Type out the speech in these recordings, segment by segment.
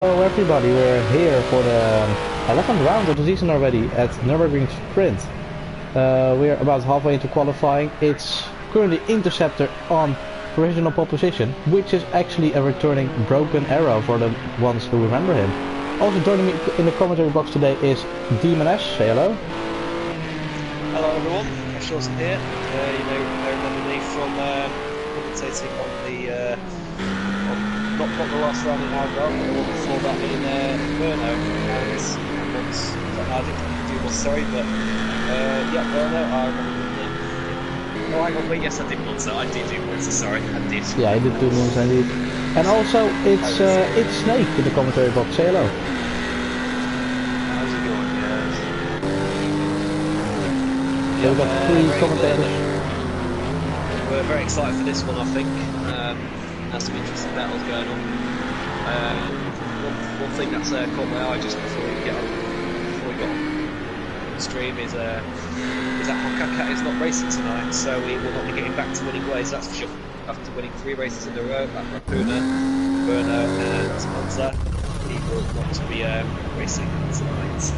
Hello everybody, we're here for the 11th round of the season already at Nurburgring Sprint. We're about halfway into qualifying. It's currently Interceptor on provisional pole position, which is actually a returning Broken Arrow for the ones who remember him. Also joining me in the commentary box today is Demon Ash. Say hello. Hello everyone, Ash Lawson here. You may remember me from commentating on the not the last round in Algarve, but the one before that in Brno. I didn't do one, sorry, but yeah, Brno, I remember the Oh, hang on, wait, yes I did one, so I did do one, so sorry, I did. Yeah, I did do ones indeed. And also, it's Snake in the commentary box. Say hello. How's it going, guys? Yeah, we've got three commentators. We're very excited for this one, I think. Has some interesting battles going on. One thing that's caught my eye just before we got on the stream is that Hokaka is not racing tonight, so we will not be getting back to winning ways, that's for sure. After winning 3 races in a row at Rapuna, Brno and Monza, he will not be racing tonight.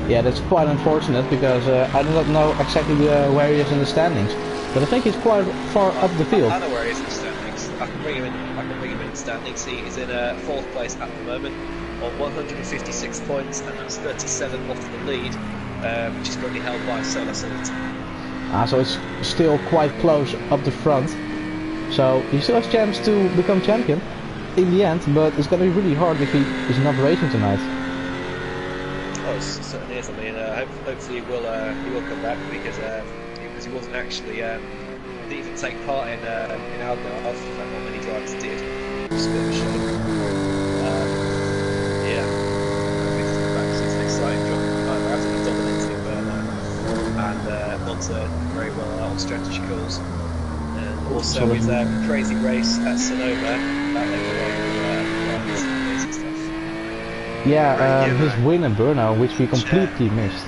Yeah, that's quite unfortunate because I do not know exactly where he is in the standings, but I think he's quite far up the field. I know where he is in the standings. I can bring him in the standings. He is in 4th place at the moment on 156 points, and that's 37 off the lead, which is currently held by Solar Solid. So it's still quite close up the front. So he still has a chance to become champion in the end, but it's going to be really hard if he is not racing tonight. Oh, it certainly is. I mean, hopefully he will come back because he wasn't actually didn't even take part in Algarve. In fact, not many drivers did. Just a bit of a shame. Yeah, I think he's come back. So it's an exciting job. Absolutely dominating Brno and Monza very well on strategy calls, and also his crazy race at Sonoma. That amazing stuff. Yeah, his win in Brno, which we completely missed.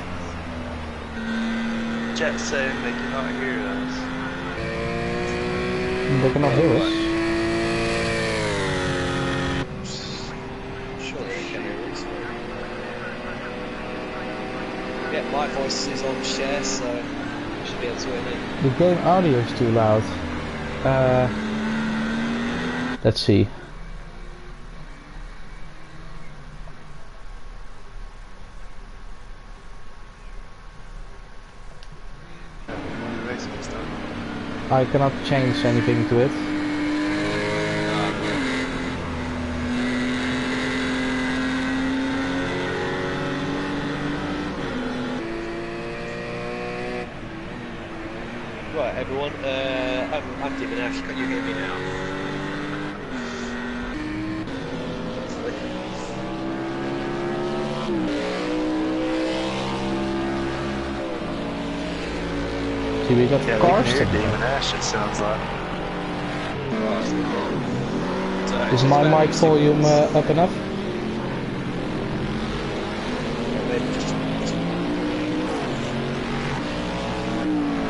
Chat saying they cannot hear us. They cannot hear us. Sure they can hear us. Yeah, my voice is on share, so I should be able to hear me. The game audio is too loud. Let's see. I cannot change anything to it. Right, everyone, I'm Demon Ash, can you hear me now? See, we got cars. Demon Ash, it sounds like. Is my mic volume up enough?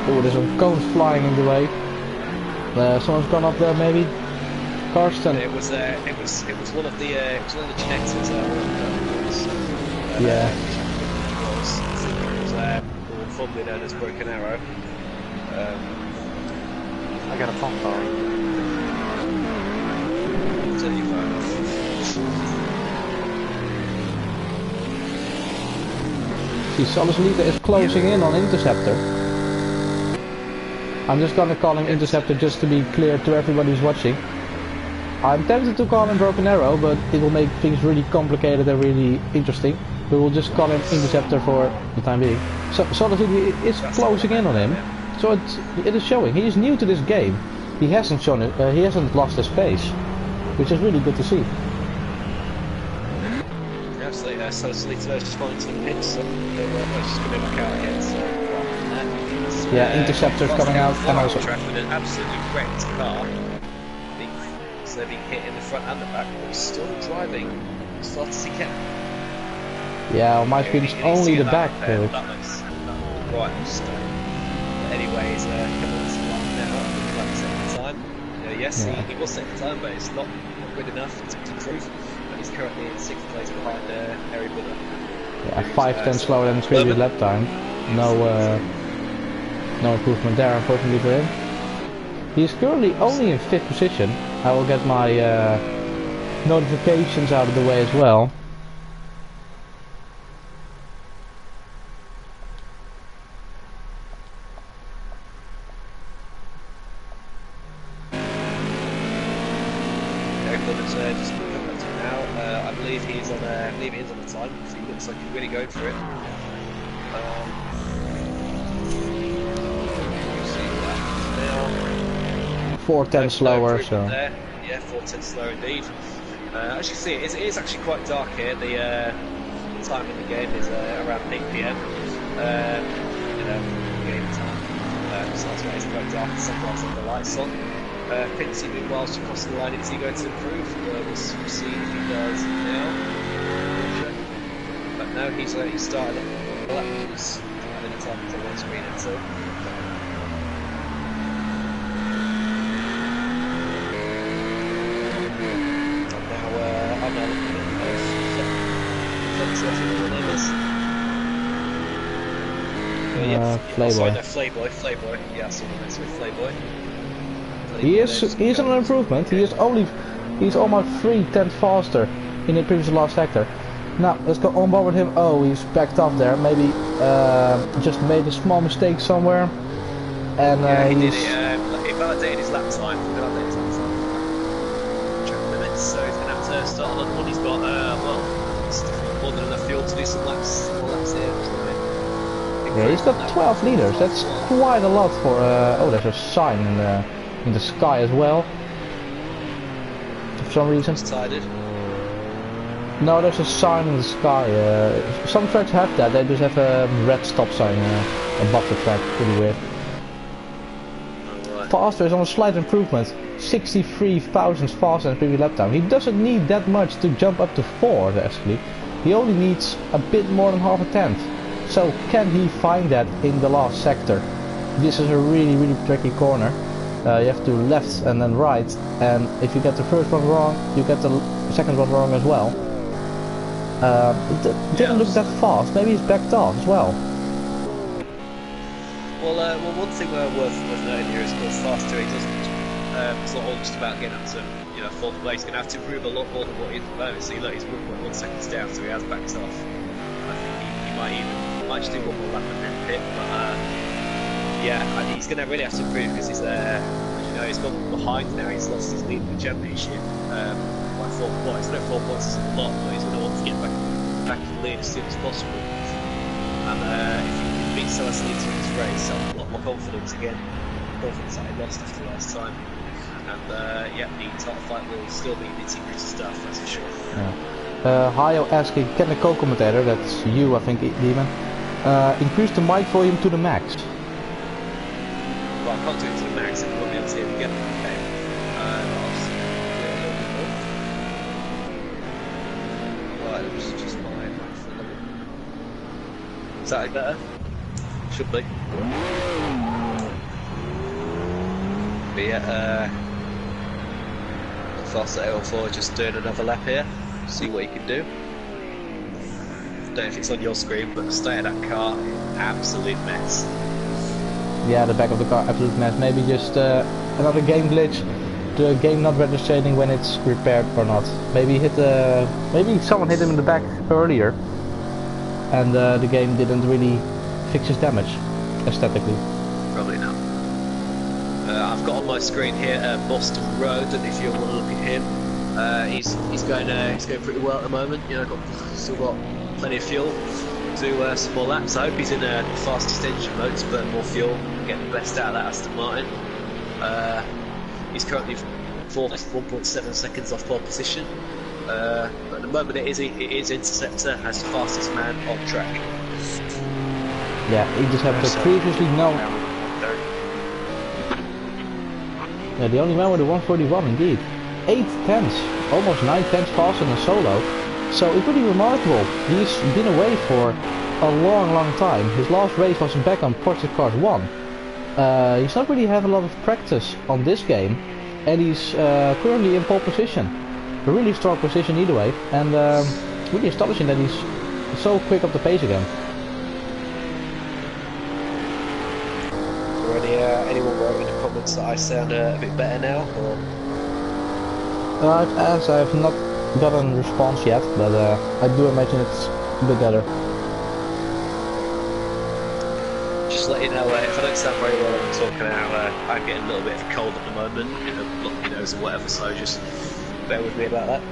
Oh, there's some cones flying in the way. Someone's gone up there, maybe. Karsten. It was one of the connectors. Yeah. It was more formerly known as Broken Arrow. I got a phone call. Turn your phone off. See, Solis is closing in on Interceptor. I'm just gonna call him Interceptor just to be clear to everybody who's watching. I'm tempted to call him Broken Arrow, but it will make things really complicated and really interesting. We will just call him Interceptor for the time being. So Solis is closing in on him. So it is showing. He is new to this game. He hasn't shown it. He hasn't lost his pace, which is really good to see. Absolutely. So Solita's just going to the pits. So let's just come back out again. So, yeah, Interceptor's coming out and also track with an absolutely wrecked car. So they're being hit in the front and the back, but he's still driving as fast as he can. Yeah, on my screen it's only the back. That looks right. Anyway, he's coming on to now, like second time. Yes, he was second time, but it's not good enough to prove. He's currently in 6th place behind Harry Buller. Yeah, 5/10 slower than the previous lap time. No improvement there, unfortunately for him. He is currently only in 5th position. I will get my notifications out of the way as well. Just coming up to him now. I believe he's on. I believe he is on the time. So he looks like he's really going for it. See that now. 4/10 slower, so. There. Yeah, 4/10 slower indeed. As you see, it is actually quite dark here. The time in the game is around 8 PM. Game time. So that's why it's quite dark. Sometimes with the lights on. Pincy, meanwhile, just crossing the line. Is he going to improve? We'll see if he does now. But no, he's started it. Well, that was having a time to one screen until. And now I'm now looking at Playboy. Sorry, no, Playboy. Yeah, I saw the mess with Playboy. He's on an improvement. He's almost 3/10 faster in the previous last sector. Now let's go on board with him. Oh, he's backed off there. Maybe just made a small mistake somewhere. And yeah, he did it. He validated his lap time. Track limits, so he's gonna have to start another one. He's got more than enough fuel to do some laps. More laps here. Yeah, he's got 12 liters. That's quite a lot for. Oh, there's a sign in the sky as well. For some reason. Tided. No, there's a sign in the sky. Some tracks have that. They just have a red stop sign above the track. Pretty weird. Right. Faster is on a slight improvement. 63 thousandths faster than previous lap time. He doesn't need that much to jump up to 4th actually. He only needs a bit more than half a tenth. So can he find that in the last sector? This is a really tricky corner. You have to left and then right, and if you get the first one wrong, you get the second one wrong as well. It didn't look that fast. Maybe he's backed off as well. Well, one thing worth noting here is how faster he doesn't. It's not all just about getting up to 4th place. He's going to have to improve a lot more than what he is at the moment. See, look, he's 1.1 seconds down, so he has backed off. I think he might just do one more lap and then pit, but yeah, he's going to really have to improve because he's he's gone behind now. He's lost his lead in the championship. By 4 points. I know 4 points is a lot, but he's going to want to get back in the lead as soon as possible. And if he beats Celestine in this race, I'll have a lot more confidence again. Confidence that he lost after last time. And yeah, the title fight will still be nitty-gritty stuff, that's for sure. Yeah. Hayo asking, can the co-commentator, that's you I think, Demon, increase the mic volume to the max? Well, I can't do it to the max, it will be able to hear me again. Okay. I'll just do it a little bit more. Right, it was just my microphone level. Is that any better? Should be. But yeah, Fast at L4 just doing another lap here. See what you can do. Don't know if it's on your screen, but the state of that car, absolute mess. Yeah, the back of the car, absolute mess. Maybe just another game glitch. The game not registering when it's repaired or not. Maybe maybe someone hit him in the back earlier, and the game didn't really fix his damage aesthetically. Probably not. I've got on my screen here Boston Road, and if you want to look at him, he's going pretty well at the moment. Still got plenty of fuel to do some more laps. I hope he's in the fastest engine mode to burn more fuel and get the best out of that Aston Martin. He's currently 1.7 seconds off pole position. But at the moment it is Interceptor as the fastest man on track. Yeah, Interceptor previously known. Yeah, the only man with a 141 indeed. 8/10, almost 9/10 faster than Solo. So it's pretty remarkable. He's been away for a long time. His last race was back on Porsche Cars 1. He's not really had a lot of practice on this game, and he's currently in pole position. a really strong position either way, and really astonishing that he's so quick up the pace again. Anyone wrote in the comments that I sound a bit better now? Or? I've not gotten a response yet, but I do imagine it's a bit better. Just let you know, if I don't sound very well when I'm talking out, I'm getting a little bit of a cold at the moment, you know, blocking my nose and whatever, so just bear with me about that.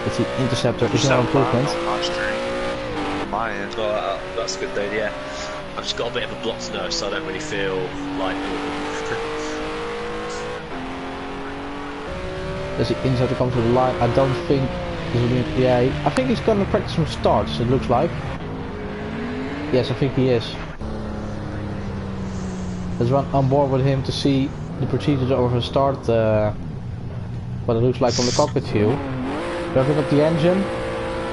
It's the Interceptor, is no improvement. My end. Oh, that's good then, yeah. I've just got a bit of a blocked nose, so I don't really feel like Does the Interceptor come to the line? I don't think this will be, yeah, I think he's gonna practice some starts, it looks like. Yes, I think he is. Let's run on board with him to see the procedures of a start, what it looks like from the cockpit view. Revving up the engine,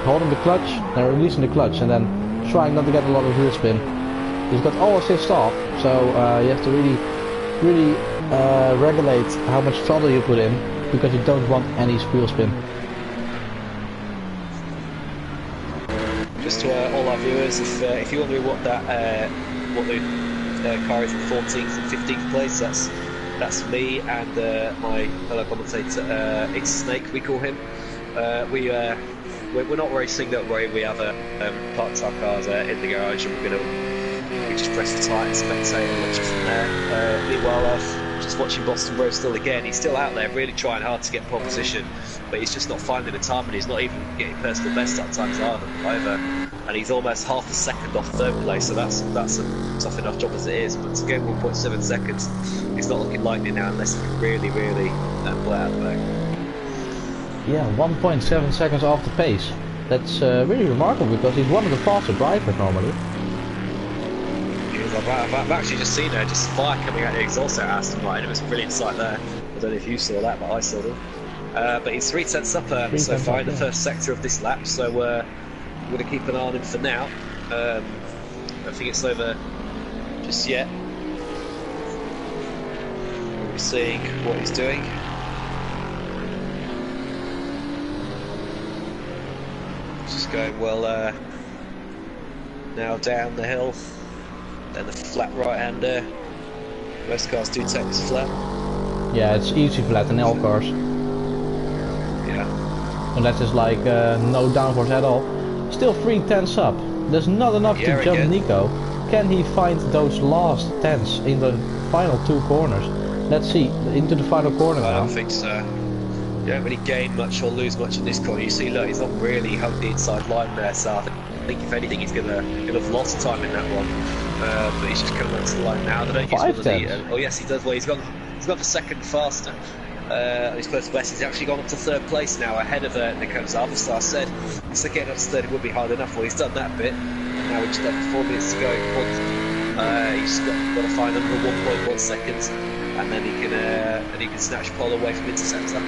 holding the clutch, and releasing the clutch, and then trying not to get a lot of rear spin. He's got all assist off, so you have to really regulate how much throttle you put in, because you don't want any wheel spin. just to all our viewers, if you wonder what that what the car is in 14th and 15th place, that's me and my fellow commentator. It's Snake, we call him. We're not racing, don't worry. We have parked our cars in the garage, and we just press the tyre and spectate and watch it from there. Meanwhile, I'm just watching Boston Bro still again. He's still out there, really trying hard to get pole position, but he's just not finding the time, and he's not even getting personal best at times either. And he's almost half a second off third place, so that's a tough enough job as it is. But to go 1.7 seconds, it's not looking likely now unless he can really pull it out of the bag. Yeah, 1.7 seconds off the pace. That's really remarkable, because he's one of the faster drivers normally. I've actually just seen just fire coming out of the exhaust out of Aston Martin. It was a brilliant sight there. I don't know if you saw that, but I saw them. But he's 3 tenths up so far in the first sector of this lap, so we're going to keep an eye on him for now. I don't think it's over just yet. We're seeing what he's doing. Just going well now down the hill. Then the flat right-hander. Most cars do take this flat. Yeah, it's easy flat in all cars. Yeah. Unless it's like no downforce at all. Still 3 tenths up. There's not enough to jump again. Nico. Can he find those last tenths in the final 2 corners? Let's see, into the final corner now. I don't think so. You don't really gain much or lose much in this corner. You see, look, he's not really hugged the inside line there, so I think if anything he's gonna have lost time in that one. But he's just coming onto the line now. They don't use one of the, oh yes, he does. Well, he's gone a second faster. His first best. He's actually gone up to 3rd place now, ahead of Nico's Alpha. So I said getting up to 3rd would be hard enough. Well, he's done that bit. Now we just have 4 minutes to go. He's got to find another 1.1 seconds, and then he can snatch pole away from Interceptor.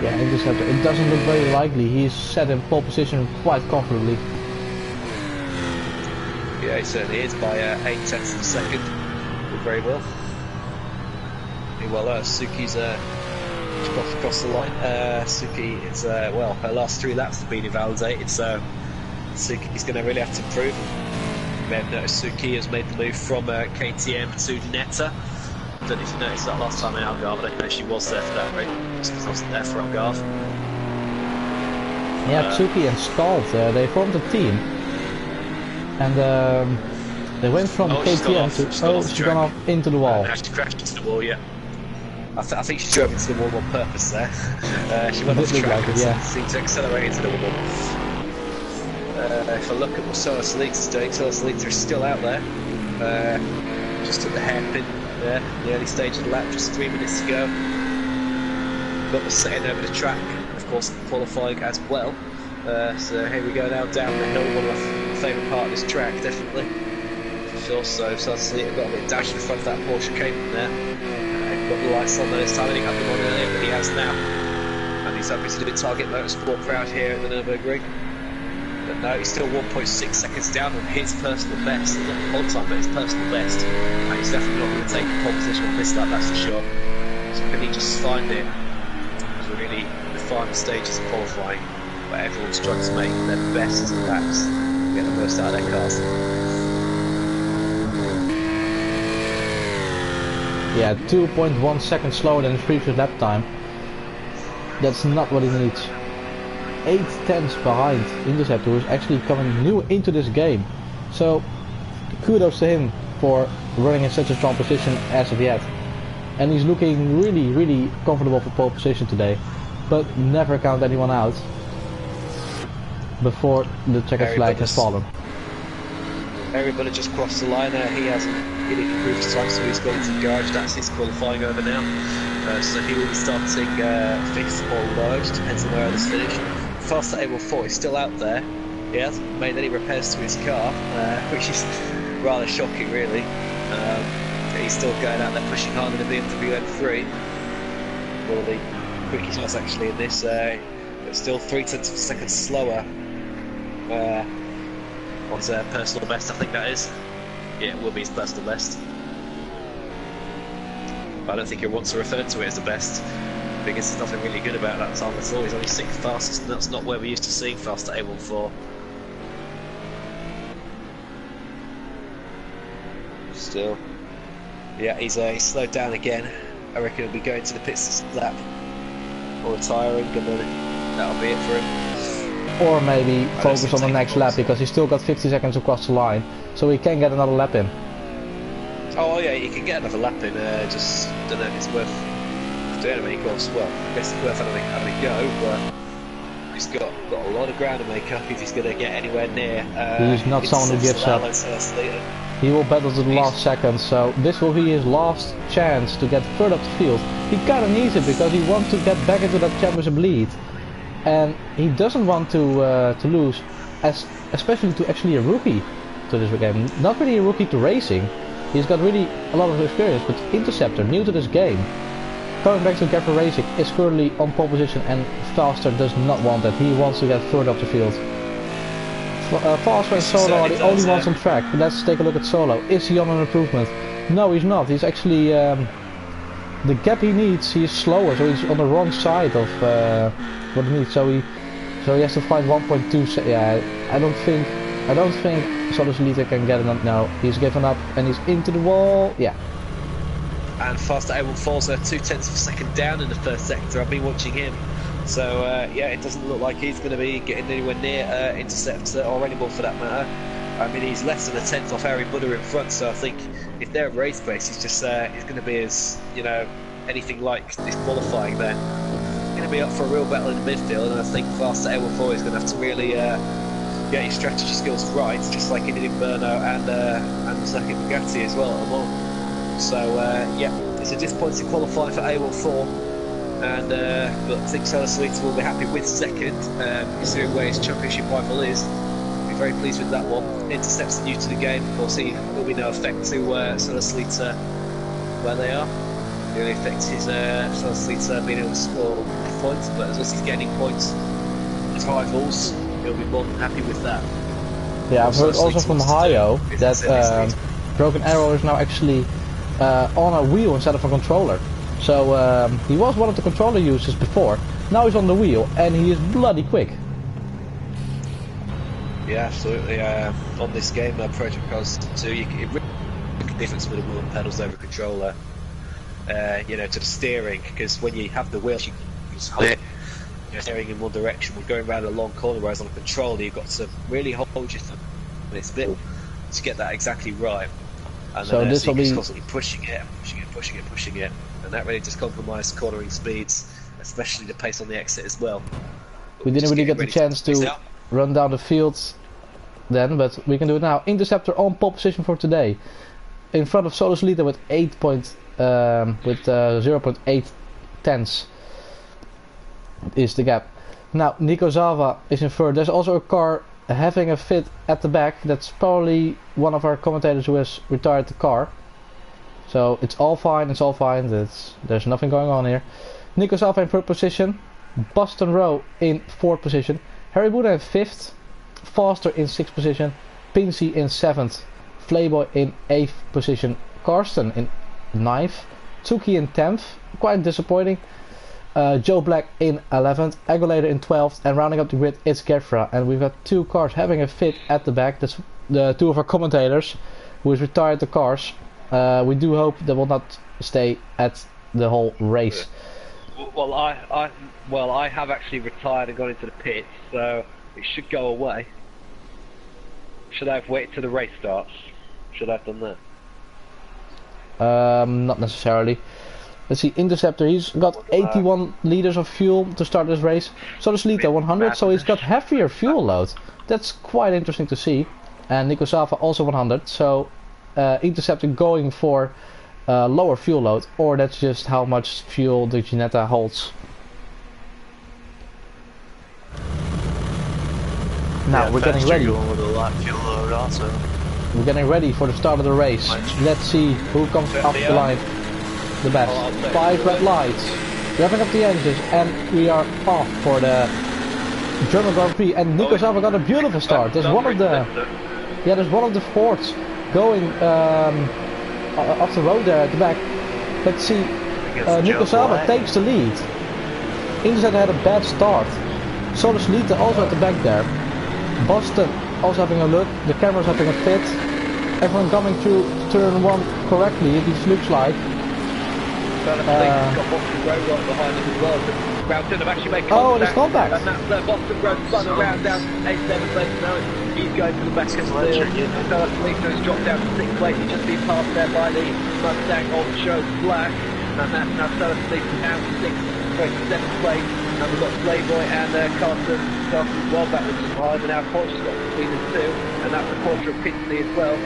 Yeah, Interceptor, it doesn't look very likely. He's set in pole position quite comfortably. Yeah, he certainly is, by 8 tenths of a second. Did very well. Meanwhile, Suki's got across the line. Suki is, well, her last 3 laps have been invalidated, so Suki's going to really have to improve. You may have noticed Suki has made the move from KTM to Netta. I don't know if you noticed that last time in Algarve. I don't know if she was there for that, right? Just because I wasn't there for Algarve. Yeah, Tsuki and Scald, they formed a team. And they went from KTM to... She's gone off into the wall. She crashed into the wall, yeah. I think she drove into the wall on purpose there. She went off the track and seemed to accelerate into the wall. If I look at what Sola Salita's doing, Sola Salita is still out there. Just at the hairpin there, the early stage of the lap, just 3 minutes to go. Got the setting over the track, and of course qualifying as well. So here we go now, down the hill, one of my favourite part of this track, definitely. For sure, so Sola Salita got a bit dashed in front of that Porsche Cayman there. Got the lights on this time, he didn't have them on earlier, but he has now. And he's happy to do the Target Motorsport crowd here at the Nurburgring. no, he's still 1.6 seconds down on his personal best. Not the whole time, but his personal best. And he's definitely not going to take the pole position on this lap, that's for sure. So can he just find it as really the final stages of qualifying, where everyone's trying to make their best laps, get the most out of their cars. Yeah, 2.1 seconds slower than his previous lap time. That's not what he needs. 8 tenths behind Interceptor, who's actually coming new into this game. So kudos to him for running in such a strong position as of yet. And he's looking really comfortable for pole position today. But never count anyone out before the checkered flag has fallen. Everybody just crossed the line there. He hasn't really improved his time, so he's gone into the garage. That's his qualifying over now. So he will be starting 5th or lower, just depends on where others finish. Faster A14 is still out there. He hasn't made any repairs to his car, which is rather shocking, really. He's still going out there pushing harder than the BMW M3. One of the quickest cars actually in this, but still 3 tenths of a second slower. On his personal best, I think that is. Yeah, it will be his personal best. But I don't think he wants to refer to it as the best, because there's nothing really good about that time at all. He's only 6th fastest, and that's not where we're used to seeing faster A14. Still, yeah, he's slowed down again. I reckon he'll be going to the pits this lap, or retiring, and then that'll be it for him. Or maybe focus on the next lap, because he's still got 50 seconds across the line, so he can get another lap in. Oh yeah, he can get another lap in, just don't know if it's worth doing him any course. Well, I guess it's worth having a go, but he's got a lot of ground to make up if he's going to get anywhere near. He's not someone who gives up. He will battle to the last second, so this will be his last chance to get further up the field. He kinda needs it, because he wants to get back into that championship lead. And he doesn't want to lose, especially to actually a rookie to this game. Not really a rookie to racing. He's got really a lot of experience, but Interceptor, new to this game. Going back to Gavra Racing, is currently on pole position, and Faster does not want that. He wants to get further up the field. Faster and Solo are the only ones on track. Let's take a look at Solo. Is he on an improvement? No, he's not. He's actually... the gap he needs, he's slower, so he's on the wrong side of what he needs. So he has to find 1.2. Yeah, I don't think Solus Lita can get it. No, he's given up and he's into the wall. Yeah. And Faster A14's 2 tenths of a second down in the first sector. I've been watching him, so yeah, it doesn't look like he's going to be getting anywhere near Interceptor or anymore for that matter. I mean, he's less than a tenth off Harry Butter in front, so I think if they're at race pace, he's just he's going to be as, you know, anything like this qualifying then. Going to be up for a real battle in the midfield, and I think Faster A14 is going to have to really get his strategy skills right, just like he did in Brno and the second Bugatti as well at Le Mans. So yeah, it's a disappointing qualifying for A14, and but I think Solus will be happy with second, considering where his championship rival is. Very pleased with that one. Intercepts new to the game, of course. He will be no effect to Solus where they are. It really affects his Solus being able to score points, but as long as he's gaining points, his rivals, he'll be more than happy with that. Yeah, I've heard also from Hayo that Broken Arrow is now actually on a wheel instead of a controller. So he was one of the controller users before. Now he's on the wheel, and he is bloody quick. Yeah, absolutely. On this game, Project Cars 2, it really makes a difference with the wheel and pedals over a controller. You know, to the steering, because when you have the wheel, you just hold it, you're steering in one direction. We're going around a long corner, whereas on a controller, you've got to really hold your thumb in its bit to get that exactly right. And so then this so will be constantly pushing it, and that really just compromised cornering speeds, especially the pace on the exit as well. We didn't really get the chance to run down the field then, but we can do it now. Interceptor on pole position for today, in front of Solus Lita with 0.8 tenths is the gap. Now Nico Zava is in third. There's also a car having a fit at the back. That's probably one of our commentators who has retired the car. So it's all fine. There's nothing going on here. Nico Zava in third position. Boston Rowe in fourth position. Harry Buddha in fifth. Foster in 6th position, Pinsy in 7th, Playboy in 8th position, Karsten in 9th, Tsuki in 10th, quite disappointing, Joe Black in 11th, Agulator in 12th, and rounding up the grid it's Gavra. And we've got 2 cars having a fit at the back. That's the 2 of our commentators who has retired the cars. We do hope they will not stay at the whole race. Well, I have actually retired and gone into the pits, so it should go away. Should I have waited till the race starts? Should I have done that? Not necessarily. Let's see, Interceptor, he's got 81 liters of fuel to start this race. So does Lita 100, so he's got heavier fuel load. That's quite interesting to see. And Nico Sava also 100, so Interceptor going for lower fuel load, or that's just how much fuel the Ginetta holds. Now we're getting ready. With a lot of fuel load also. We're getting ready for the start of the race. Let's see who comes up the line the best. 5 red lights, revving up the engines, and we are off for the German Grand Prix. And Nico Sava got a beautiful start. There's one of the Fords going off the road there at the back. Let's see. Nico Sava takes the lead. Interceptor had a bad start. So does Lita also at the back there. Boston also having a look. The camera's having a fit. Everyone coming through turn 1 correctly, it looks like. Got Boston Road right behind him as well. Round have actually made contact. Oh, there's contact. And that's Boston Road spun around down 8-7 places now. He's going to the back of the field. So Lito's dropped down to 6th place. He's just been passed there by the Mustang on Joe Black. And that's now Lito down to 7th place. And we've got Playboy and Carson well back with behind, and now Porsche's got between the 2, and that's the Porsche of Pinsey as well,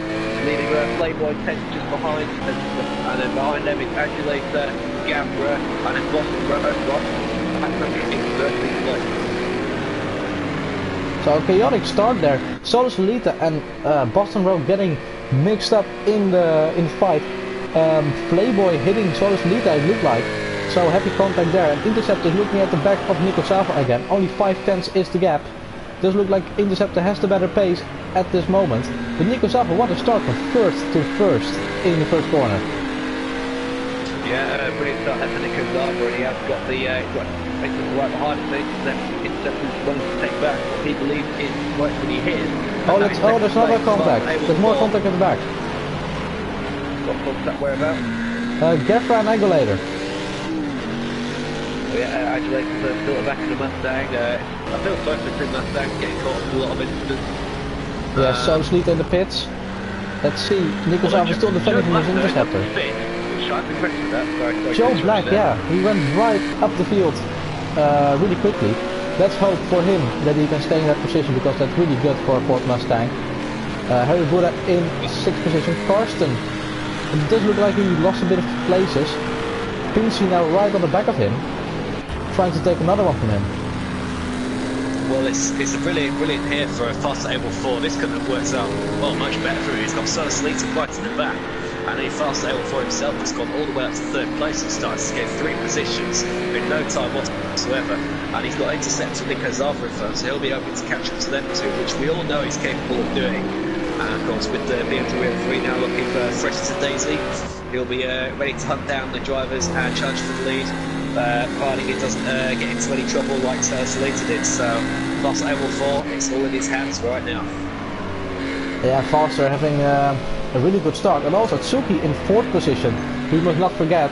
leaving Playboy 10 just behind, and then behind them is Agulator, Gavra, and then Boston Road, So a chaotic start there. Solus Lita and Boston Road getting mixed up in the fight. Playboy hitting Solus Lita, it looked like. So happy contact there, and Interceptor is looking at the back of Nico Sava again. Only 5/10 is the gap. Does look like Interceptor has the better pace at this moment. But Nico Sava, what a start from first to first in the first corner. Yeah, brilliant start there for Nico Sava, and he has got the right behind him. Interceptor is willing to take back what he believes is rightfully his. There's another contact. There's more contact at the back. What contact whereabouts? Gavra and Agulator. Yeah, Agulator's still at the back of the Mustang. I feel sorry for the Mustang getting caught in a lot of incidents. Yeah, so Sleet in the pits. Let's see, Nico Sava still defending from his Interceptor. Joe Black, yeah, he went right up the field really quickly. Let's hope for him that he can stay in that position, because that's really good for a Ford Mustang. Harry Buddha in 6th position. Karsten, it does look like he lost a bit of places. Pinsey now right on the back of him, trying to take another one from him. Well, it's a brilliant here for a fast able 4. This couldn't have worked out well much better for him. He's got Solus Lita right in the back, and then fast able 4 himself has gone all the way up to 3rd place and started to get 3 positions in no time whatsoever. And he's got Interceptor Nico Sava in front, so he'll be hoping to catch up to them 2, which we all know he's capable of doing. And of course, with the BMW M3 now looking fresh as a daisy, he'll be ready to hunt down the drivers and challenge for the lead, providing he doesn't get into any trouble like Solita did. So, Fast Able 4, it's all in his hands right now. Yeah, Foster having a really good start, and also Tsuki in 4th position. We must not forget,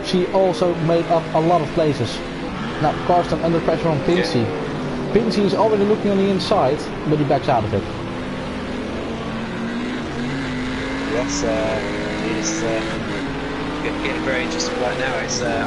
she also made up a lot of places. Now, Karsten under pressure on Pinsey. Yeah. Pinsey is already looking on the inside, but he backs out of it. Yes, he's getting very interesting right now.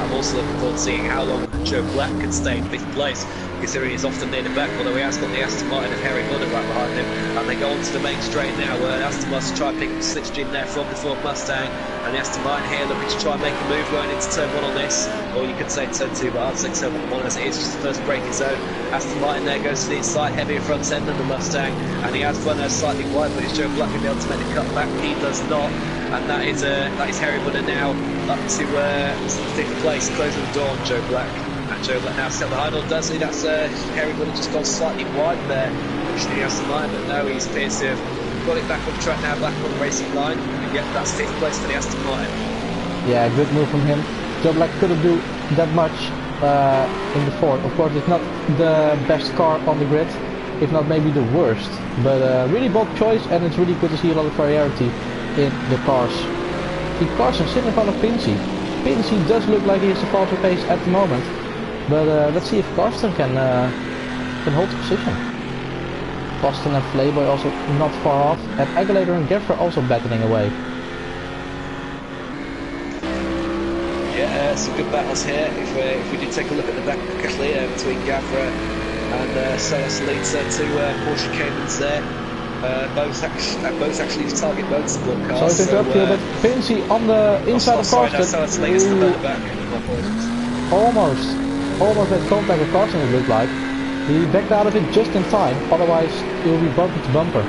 I'm also looking forward to seeing how long Joe Black can stay in 5th place, considering he's often near the back, although he has got the Aston Martin of Harry Buddha right behind him. And they go onto the main straight now, where Aston Martin try and pick up the slipstream there from the Ford Mustang, and the Aston Martin here looking to try and make a move going into turn 1 on this, or you could say turn 2, but I'd say turn 1 as it is just the first braking zone. Aston Martin there goes to the inside, heavier front end than the Mustang, and he has run slightly wide, but is Joe Black going to be able to make the cut back? He does not, and that is Harry Buddha now up to 5th place, closing the door on Joe Black. And Joe Black now set behind, or does he? That's Harry Buddha just gone slightly wide there. pushing the Aston Martin, but no, he's appears to have got it back on track now, back on the racing line, and yep, that's 5th place for the Aston Martin. Yeah, good move from him. Joe Black couldn't do that much in the Ford. Of course, it's not the best car on the grid, if not maybe the worst, but really bold choice, and it's really good to see a lot of variety in the cars. The Carson sitting in front of Pincy. Pincy does look like he has a faster pace at the moment, but let's see if Carson can hold the position. Boston and Playboy also not far off, and Aguilator and Gavra also battling away. Yeah, some good battles here. If we do take a look at the back clear between Gavra and Salazar, two Porsche Caymans there. Both actually target motorsport cars. Sorry to interrupt you, but Pincy on the inside of Carson. Almost had contact with Carson, it looked like. He backed out of it just in time, otherwise it will be bumper to bumper.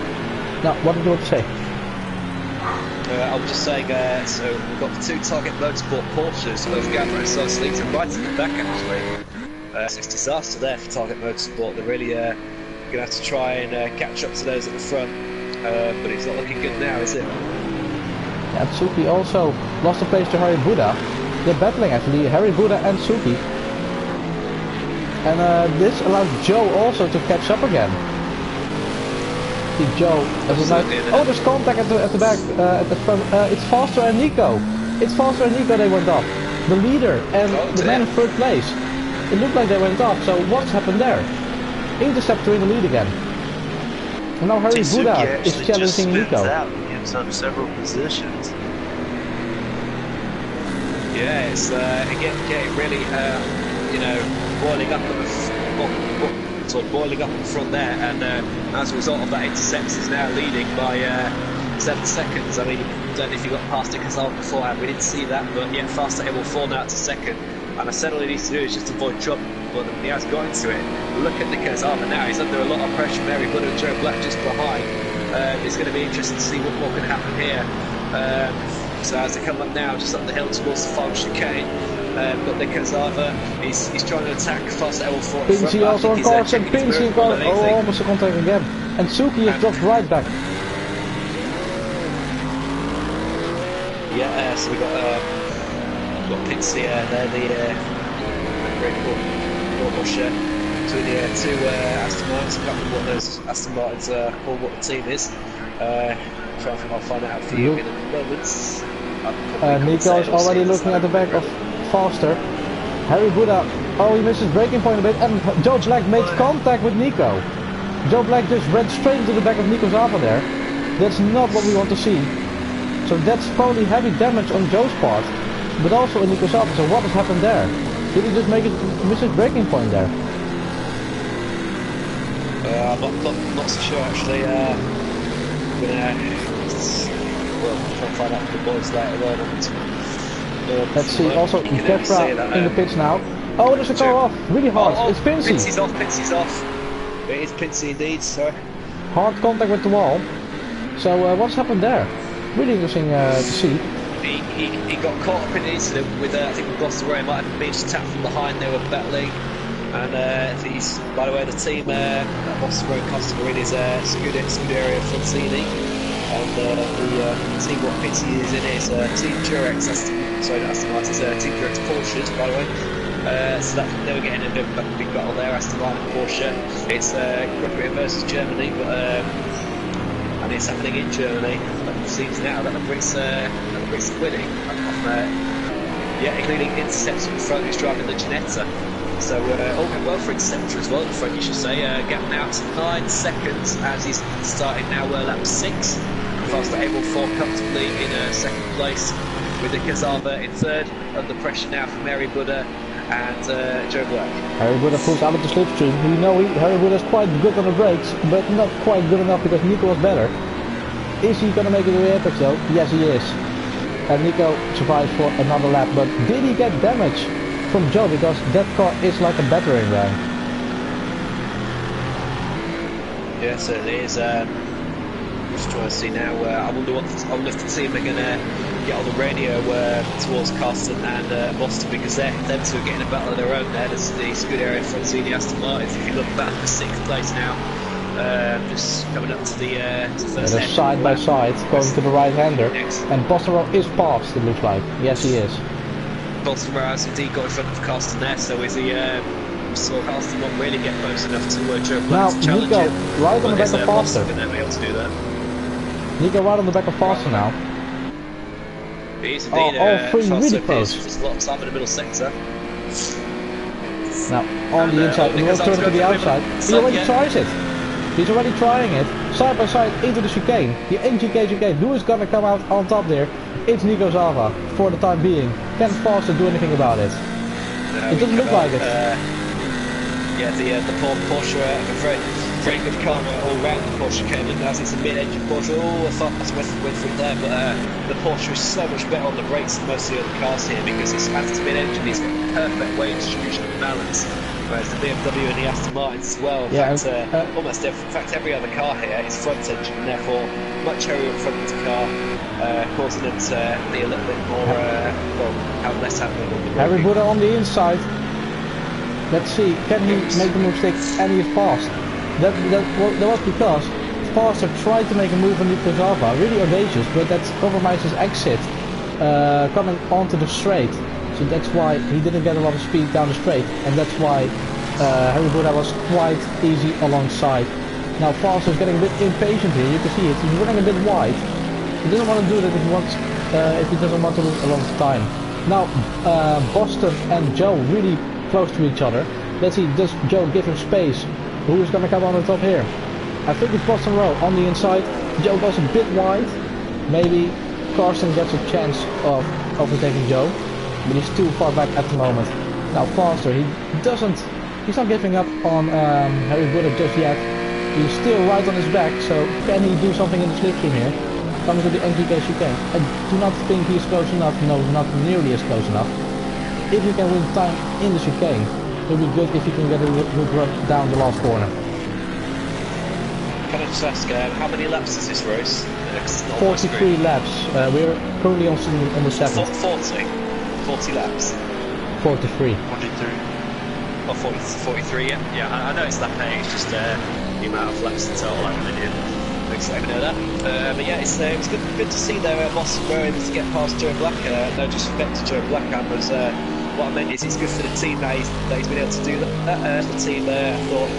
Now, what did you want to say? I was just saying, so we've got the two target motorsport Porsches, both Gavra and Salazar, right at the back actually. It's a disaster there for target motorsport. They're really going to have to try and catch up to those at the front, but it's not looking good now, is it? Yeah, Tsuki also lost the place to Harry Buddha. They're battling actually, Harry Buddha and Tsuki. And this allowed Joe also to catch up again. See Joe as a nice... Oh, there's contact at the back, at the front. It's Foster and Nico. It's Foster and Nico, they went off. The leader and the man in 3rd place. It looked like they went off, so what's happened there? Interceptor in the lead again. And now Harry Buddha is challenging Nico. Gives up several positions. Yeah, it's again really you know, boiling up at the front there, and as a result of that, Intercept is now leading by 7 seconds. I mean, I don't know if you got past Ikazawa beforehand, we didn't see that, but yet Faster will fall now to 2nd. And I said all he needs to do is just avoid trouble, but he has got into it. Look at Ikazawa now, he's under a lot of pressure. Mary Buddha and Joe Black just behind. It's going to be interesting to see what more can happen here. So as they come up now, just up the hill towards the final chicane, got Ikazawa, he's trying to attack Faster L4. Pincy also on Carson, Pincy on Carson, oh, almost a contact again. And Tsuki has dropped right back. Yeah, so we got Pincy there, the great Porsche between the two Aston Martins. I can't remember what those Aston Martins or what the team is. I'll find out for you in a moment. Nico is already looking at the back of Foster. Harry Buddha, oh, he missed his braking point a bit, and Joe Black made contact with Nico. Joe Black just ran straight into the back of Nico's Alpha there. That's not what we want to see. So that's probably heavy damage on Joe's part, but also in Nico's Alpha. So what has happened there? Did he just miss his braking point there? I'm not so sure actually. We'll try and find out from the boys later on. Let's see, also Gavra in the pits now. Oh, there's a car off, really hard. It's Pincy. Pincy's off. It is Pincy indeed, sorry. Hard contact with the wall. So what's happened there? Really interesting to see. He got caught up in an incident with, I think with Boston where he might have been attacked from behind, they were battling. And he's, by the way, the team that Boston Road customer in is Scuderia Frontini. And the team what Pincy is in is Team Durex, Aston Martin's Team Durex Porsches, by the way. So that they were getting a bit of a big battle there, Aston Martin and Porsche. It's Great Britain versus Germany, but and it's happening in Germany. But it seems now that the Brits are winning. Yeah, including Intercept in front, who's driving the Ginetta. So all going well for Interceptor as well at the front, you should say. Gap now to 9 seconds as he's starting now lap 6. Faster able 4 comfortably in 2nd place, with Ikazawa in 3rd. Under pressure now from Harry Buddha and Joe Black. Harry Buddha pulls out of the slipstream. We know Harry Buddha is quite good on the brakes, but not quite good enough because Nico was better. Is he going to make it to the apex though? Yes, he is. And Nico survives for another lap, but did he get damage from Joe, because that car is like a battering ram? Yeah, certainly is. Just trying to see now. I wonder if the team are going to get on the radio towards Carson and Boston, because them two are getting a battle of their own there. There's the Scuderia Frontini Aston Martins. If you look back for 6th place now, just coming up to the first They're side by side, going to the right-hander. And Boston Row is passed, it looks like. Yes, he is. Boston Row has indeed got in front of Carsten there, so is he... saw Carsten not really get close enough to Joe Black to challenge Nico, him. right on the back of Foster. Going to be able to do that. Nico right on the back of Foster now. He's indeed all three really close. There's a lot of time in the middle sector. Now, on the inside, he wants to turn to the outside. He already tries it. He's already trying it. Side by side into the chicane. The chicane. Who is gonna come out on top there? It's Nico Zava, for the time being. Can Foster do anything about it? It doesn't look like it. Yeah, the Porsche, a very good car all round. The Porsche came in as it's a mid-engine Porsche. Oh, I thought I went through there, but the Porsche is so much better on the brakes than most of the other cars here because as it's mid-engine, it's got perfect weight distribution and balance. Whereas the BMW and the Aston Martins as well. In fact, in fact, every other car here is front engine, and therefore much heavier in front of the car, causing them to be a little bit more, have less happening on the road. Harry Buddha on the inside. Let's see, can he make the mistake and he is passed? That was because Foster tried to make a move on Nico Zava, really audacious, but that compromises exit coming onto the straight. So that's why he didn't get a lot of speed down the straight, and that's why Harry Buddha was quite easy alongside. Now Foster's getting a bit impatient here, you can see it, he's running a bit wide. He doesn't want to do that if he doesn't want to lose a lot of time. Now Boston and Joe really close to each other. Let's see, does Joe give him space? Who is going to come on the top here? I think it's Boston Row on the inside. Joe goes a bit wide. Maybe Carsten gets a chance of overtaking Joe, but he's too far back at the moment. Now Foster, he's not giving up on Harry Buddha just yet. He's still right on his back, so can he do something in the slipstream here? Coming to the NGK chicane. I do not think he's close enough. No, not nearly as close enough. If he can win time in the chicane, it would be good if he can get a good run down the last corner. Can I just ask, how many laps is this race? 43 laps. We're currently on the 7th. 40 laps. 43. 43. Oh, 43, yeah. Yeah, I know it's that pay, it's just the amount of laps in total, I'm an idiot. Thanks for letting me know that. But yeah, it's good to see their Boston Row able to get past Joe Black. No disrespect to Joe Blackham, but what I meant is it's good for the team that he's been able to do that. The team thought,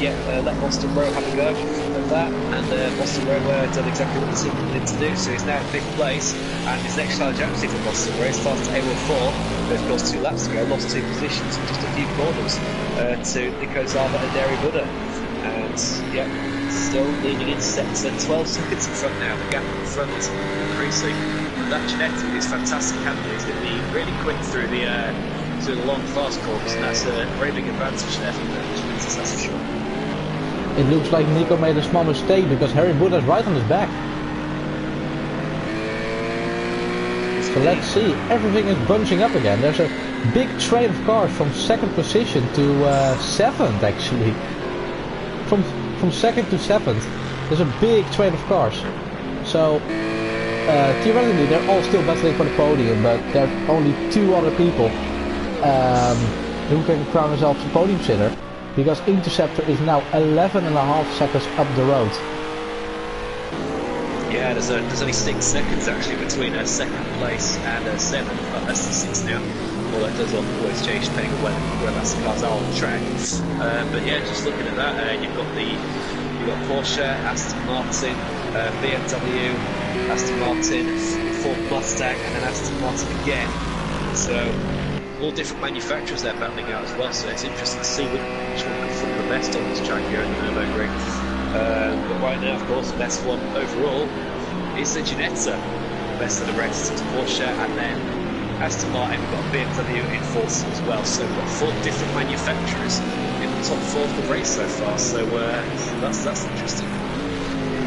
let Boston Row have a go at that, and Boston Row done exactly what the team wanted to do, so he's now in 5th place, and his next challenge actually for Boston Row started at A14, but of course 2 laps ago, lost 2 positions in just a few corners to Nico Zava and Harry Buddha. And still leading in sector 12 seconds in front now. The gap in front is increasing. And that Ginetti is fantastic handling. He's going to be really quick through the long fast corners, and that's a very big advantage there for the Ginetti, that's for sure. It looks like Nico made a small mistake because Harry Buddha is right on his back. So let's see, everything is bunching up again. There's a big train of cars from 2nd position to 7th actually. From 2nd to 7th, there's a big train of cars. So theoretically they're all still battling for the podium, but there are only 2 other people who can crown themselves a podium sitter, because Interceptor is now 11.5 seconds up the road. Yeah, there's only 6 seconds actually between 2nd place and 7th. Well, that's the 6 now. Well, that does always change depending on where that's the cars are on the track. But yeah, just looking at that, you've got Porsche, Aston Martin, BMW, Aston Martin, Ford Mustang, and then Aston Martin again. So all different manufacturers they're battling out as well. So it's interesting to see which one can perform the best on this track here at the Nurburgring. But right now, of course, the best one overall is the Ginetta. The best of the rest is Porsche, and then Aston Martin. We've got a BMW in 4th as well, so we've got 4 different manufacturers in the top 4 of the race so far, so that's interesting.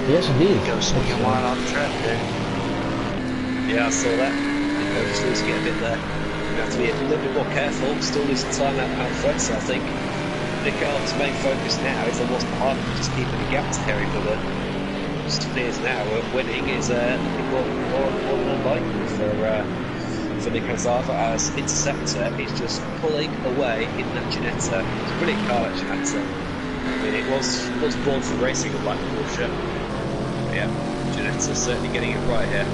Yes indeed. Go swinging wide on the track there. Yeah, I saw that. Nico just losing it a bit there. We have to be a little bit more careful, still losing time out front, so I think Nico's main focus now, if there wasn't behind him, just keeping a gap to Harry, but just appears now winning is looking more than unlikely for Nico Zava, as Interceptor is just pulling away in that Ginetta. It's a brilliant car, that Ginetta. I mean, it was born for racing a black Porsche. Yeah, Ginetta certainly getting it right here.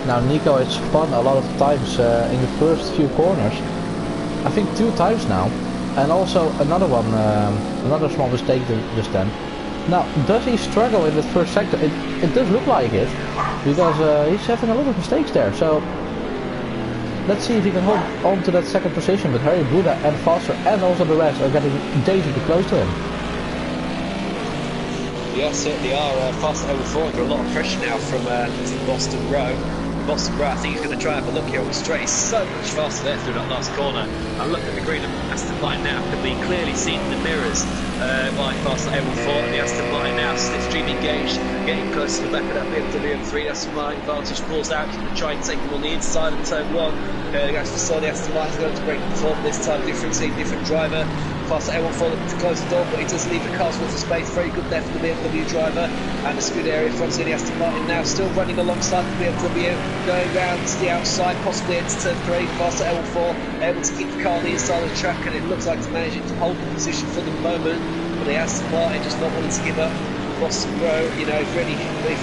Now Nico has spun a lot of times in the first few corners. I think 2 times now. And also another one, another small mistake just then. Now, does he struggle in the first sector? It does look like it, because he's having a lot of mistakes there. So let's see if he can hold on to that second position. But Harry Buddha and Foster and also the rest are getting dangerously close to him. Yeah, certainly are. Foster over forward under a lot of pressure now from Boston Row. Boston Row, I think he's going to try and have a look here on the straight. He's so much faster there through that last corner. And look at the green of Aston Martin now, can be clearly seen in the mirrors by Foster Evelford. And the Aston Martin now slipstream engaged, getting close to the back of that BMW M3. Aston Martin advantage pulls out, going to try and take him on the inside of turn 1. Actually saw the Aston Martin's going to break the form this time, different team, different driver. Foster Evelford looking to close the door, but he does leave a car's worth of space. Very good there for the BMW driver. And the Scuderia front of the Aston Martin now still running alongside the BMW, going round to the outside, possibly into turn 3. Foster L4 able to keep the car on the inside of the track, and it looks like he's managing to hold the position for the moment. But the Aston Martin just not wanting to give up. Boston Row, you know, really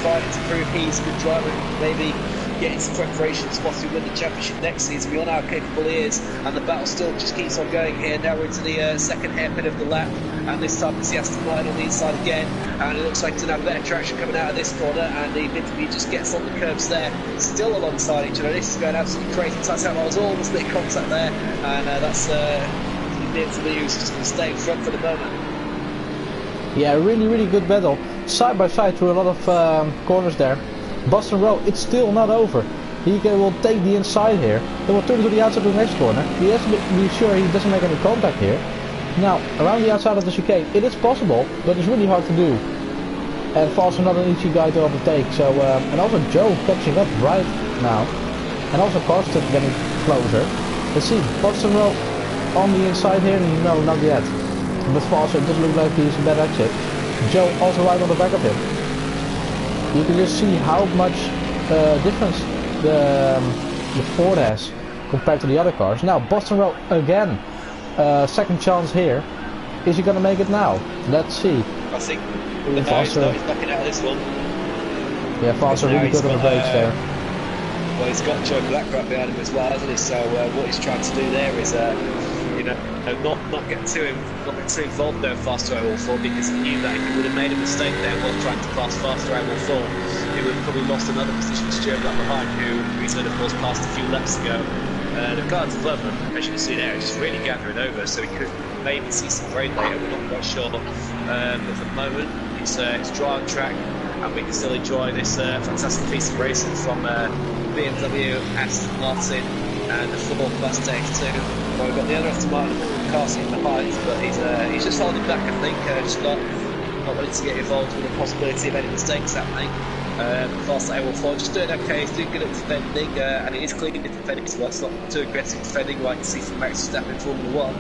fighting to prove he's a good driver, maybe getting some preparations to possibly win the championship next season. We all know how capable he is, and the battle still just keeps on going here. Now we're into the second hairpin of the lap, and this time it's the Aston Martin on the inside again, and it looks like he's going to have better traction coming out of this corner, and the BMW just gets on the curves there, still alongside each other. This is going absolutely crazy. I was almost a bit of contact there, and that's the BMW who's just going to stay in front for the moment. Yeah, really good battle. Side by side through a lot of corners there. Boston Row, it's still not over. He will take the inside here. He will turn to the outside of the next corner. He has to be sure he doesn't make any contact here. Now, around the outside of the chicane, it is possible, but it's really hard to do. And Foster not an easy guy to overtake. So, and also Joe catching up right now. And also Karsten getting closer. Let's see, Boston Row on the inside here. No, not yet. But Foster does look like he's a bad exit. Joe also right on the back of him. You can just see how much difference the Ford has compared to the other cars. Now Boston Row again, second chance here. Is he gonna make it now? Let's see. I think he's backing out of this one. Yeah, Foster really good on the brakes there. Well, he's got Joe Black right behind him as well, hasn't he? So what he's trying to do there is, you know, not get too involved there with Faster Oval 4, because he knew that if he would have made a mistake there while trying to pass Faster Oval 4, he would have probably lost another position to Joe Black behind, who he's of course passed a few laps ago. The car's above him, as you can see there, it's just really gathering over, so we could maybe see some rain later, we're not quite sure. But for the moment, it's dry on track, and we can still enjoy this fantastic piece of racing from BMW, Aston Martin, and the Ford Mustang too. Well, we've got the other Aston Martin car seat behind, but he's just holding back, I think, just not wanting to get involved with the possibility of any mistakes happening. Faster L4 just doing okay, he's doing good at defending, and he is clean at defending as well. It's not too aggressive defending like you see from Max Verstappen in Formula 1.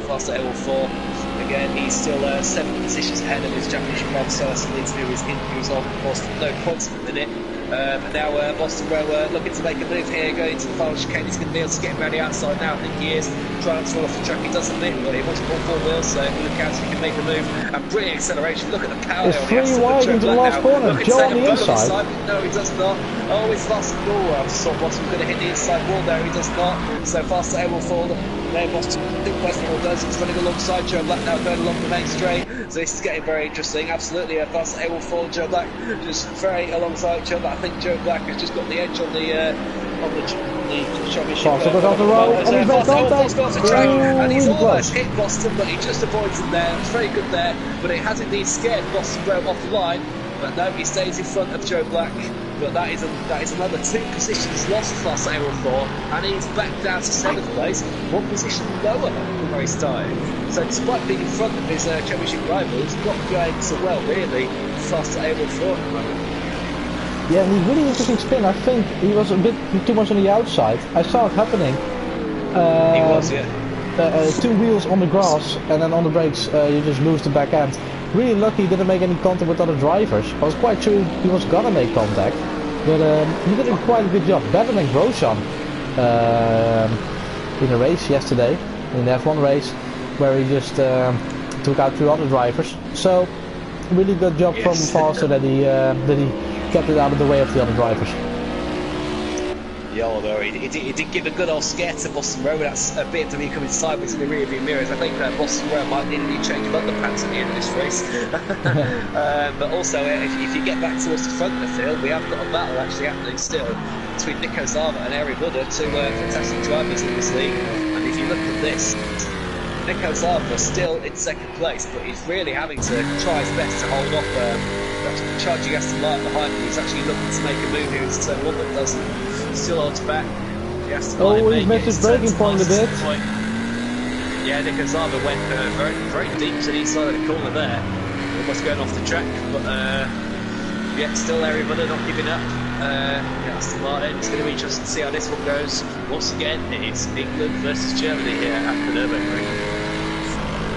Faster L4, again, he's still 7 positions ahead of his championship run, so that's something to do with his injuries on, of course, no points at the minute. And now Boston Row looking to make a move here, going into the final chicane. He's going to be able to get him around the outside now. I think he is trying to fall off the track. He does a bit, but he wants to pull 4 wheels, so if he look out, he can make a move. And brilliant acceleration. Look at the power. It's 3 wide into the last corner. Joe on the inside. No, he does not. Oh, he's lost. Oh, I thought Boston was going to hit the inside wall there. He does not. So Faster Air will fall. There, Boston, I think Boston does. He's running alongside Joe Black now, going along the main straight. So this is getting very interesting. Absolutely, Faster Air will fall. Joe Black just very alongside Joe Black. I think Joe Black has just got the edge on the championship. Foster goes off the road, and he's made contact. And he's almost hit Boston, but he just avoids him there. It's very good there, but it has indeed scared Boston Row off the line. But no, he stays in front of Joe Black. But that is another 2 positions lost for Faster Air 4, and he's back down to 7th place, 1 position lower than where he started. So despite being in front of his championship rival, he's not going so well really. Faster Air 4 at the moment. Yeah, and he's really interesting spin. I think he was a bit too much on the outside. I saw it happening. He was, yeah. 2 wheels on the grass, and then on the brakes you just lose the back end. Really lucky he didn't make any contact with other drivers. I was quite sure he was gonna make contact, but he did quite a good job. Better than Grosjean in a race yesterday, in the F1 race. where he just took out 2 other drivers. So really good job from Foster that he kept it out of the way of the other drivers. Yeah, although he did give a good old scare to Boston Road. That's a bit of me coming sideways in the rear view mirrors. I think Boston Road might need a new change of underpants at the end of this race. But also, if you get back towards the front of the field, we have got a battle actually happening still between Nico Zava and Harry Buddha, 2 fantastic drivers in this league. And if you look at this, Nico Zava still in 2nd place, but he's really having to try his best to hold off charging Aston Martin behind him. He's actually looking to make a move here into turn 1, but doesn't. Still holds back. He's missed his braking point a bit. Yeah, Nico Zava went very, very deep to the inside of the corner there. Almost going off the track, but yeah, still Harry Buddha not giving up. Aston Martin. It's going to be interesting to see how this one goes. Once again, it's England versus Germany here at the Nurburgring.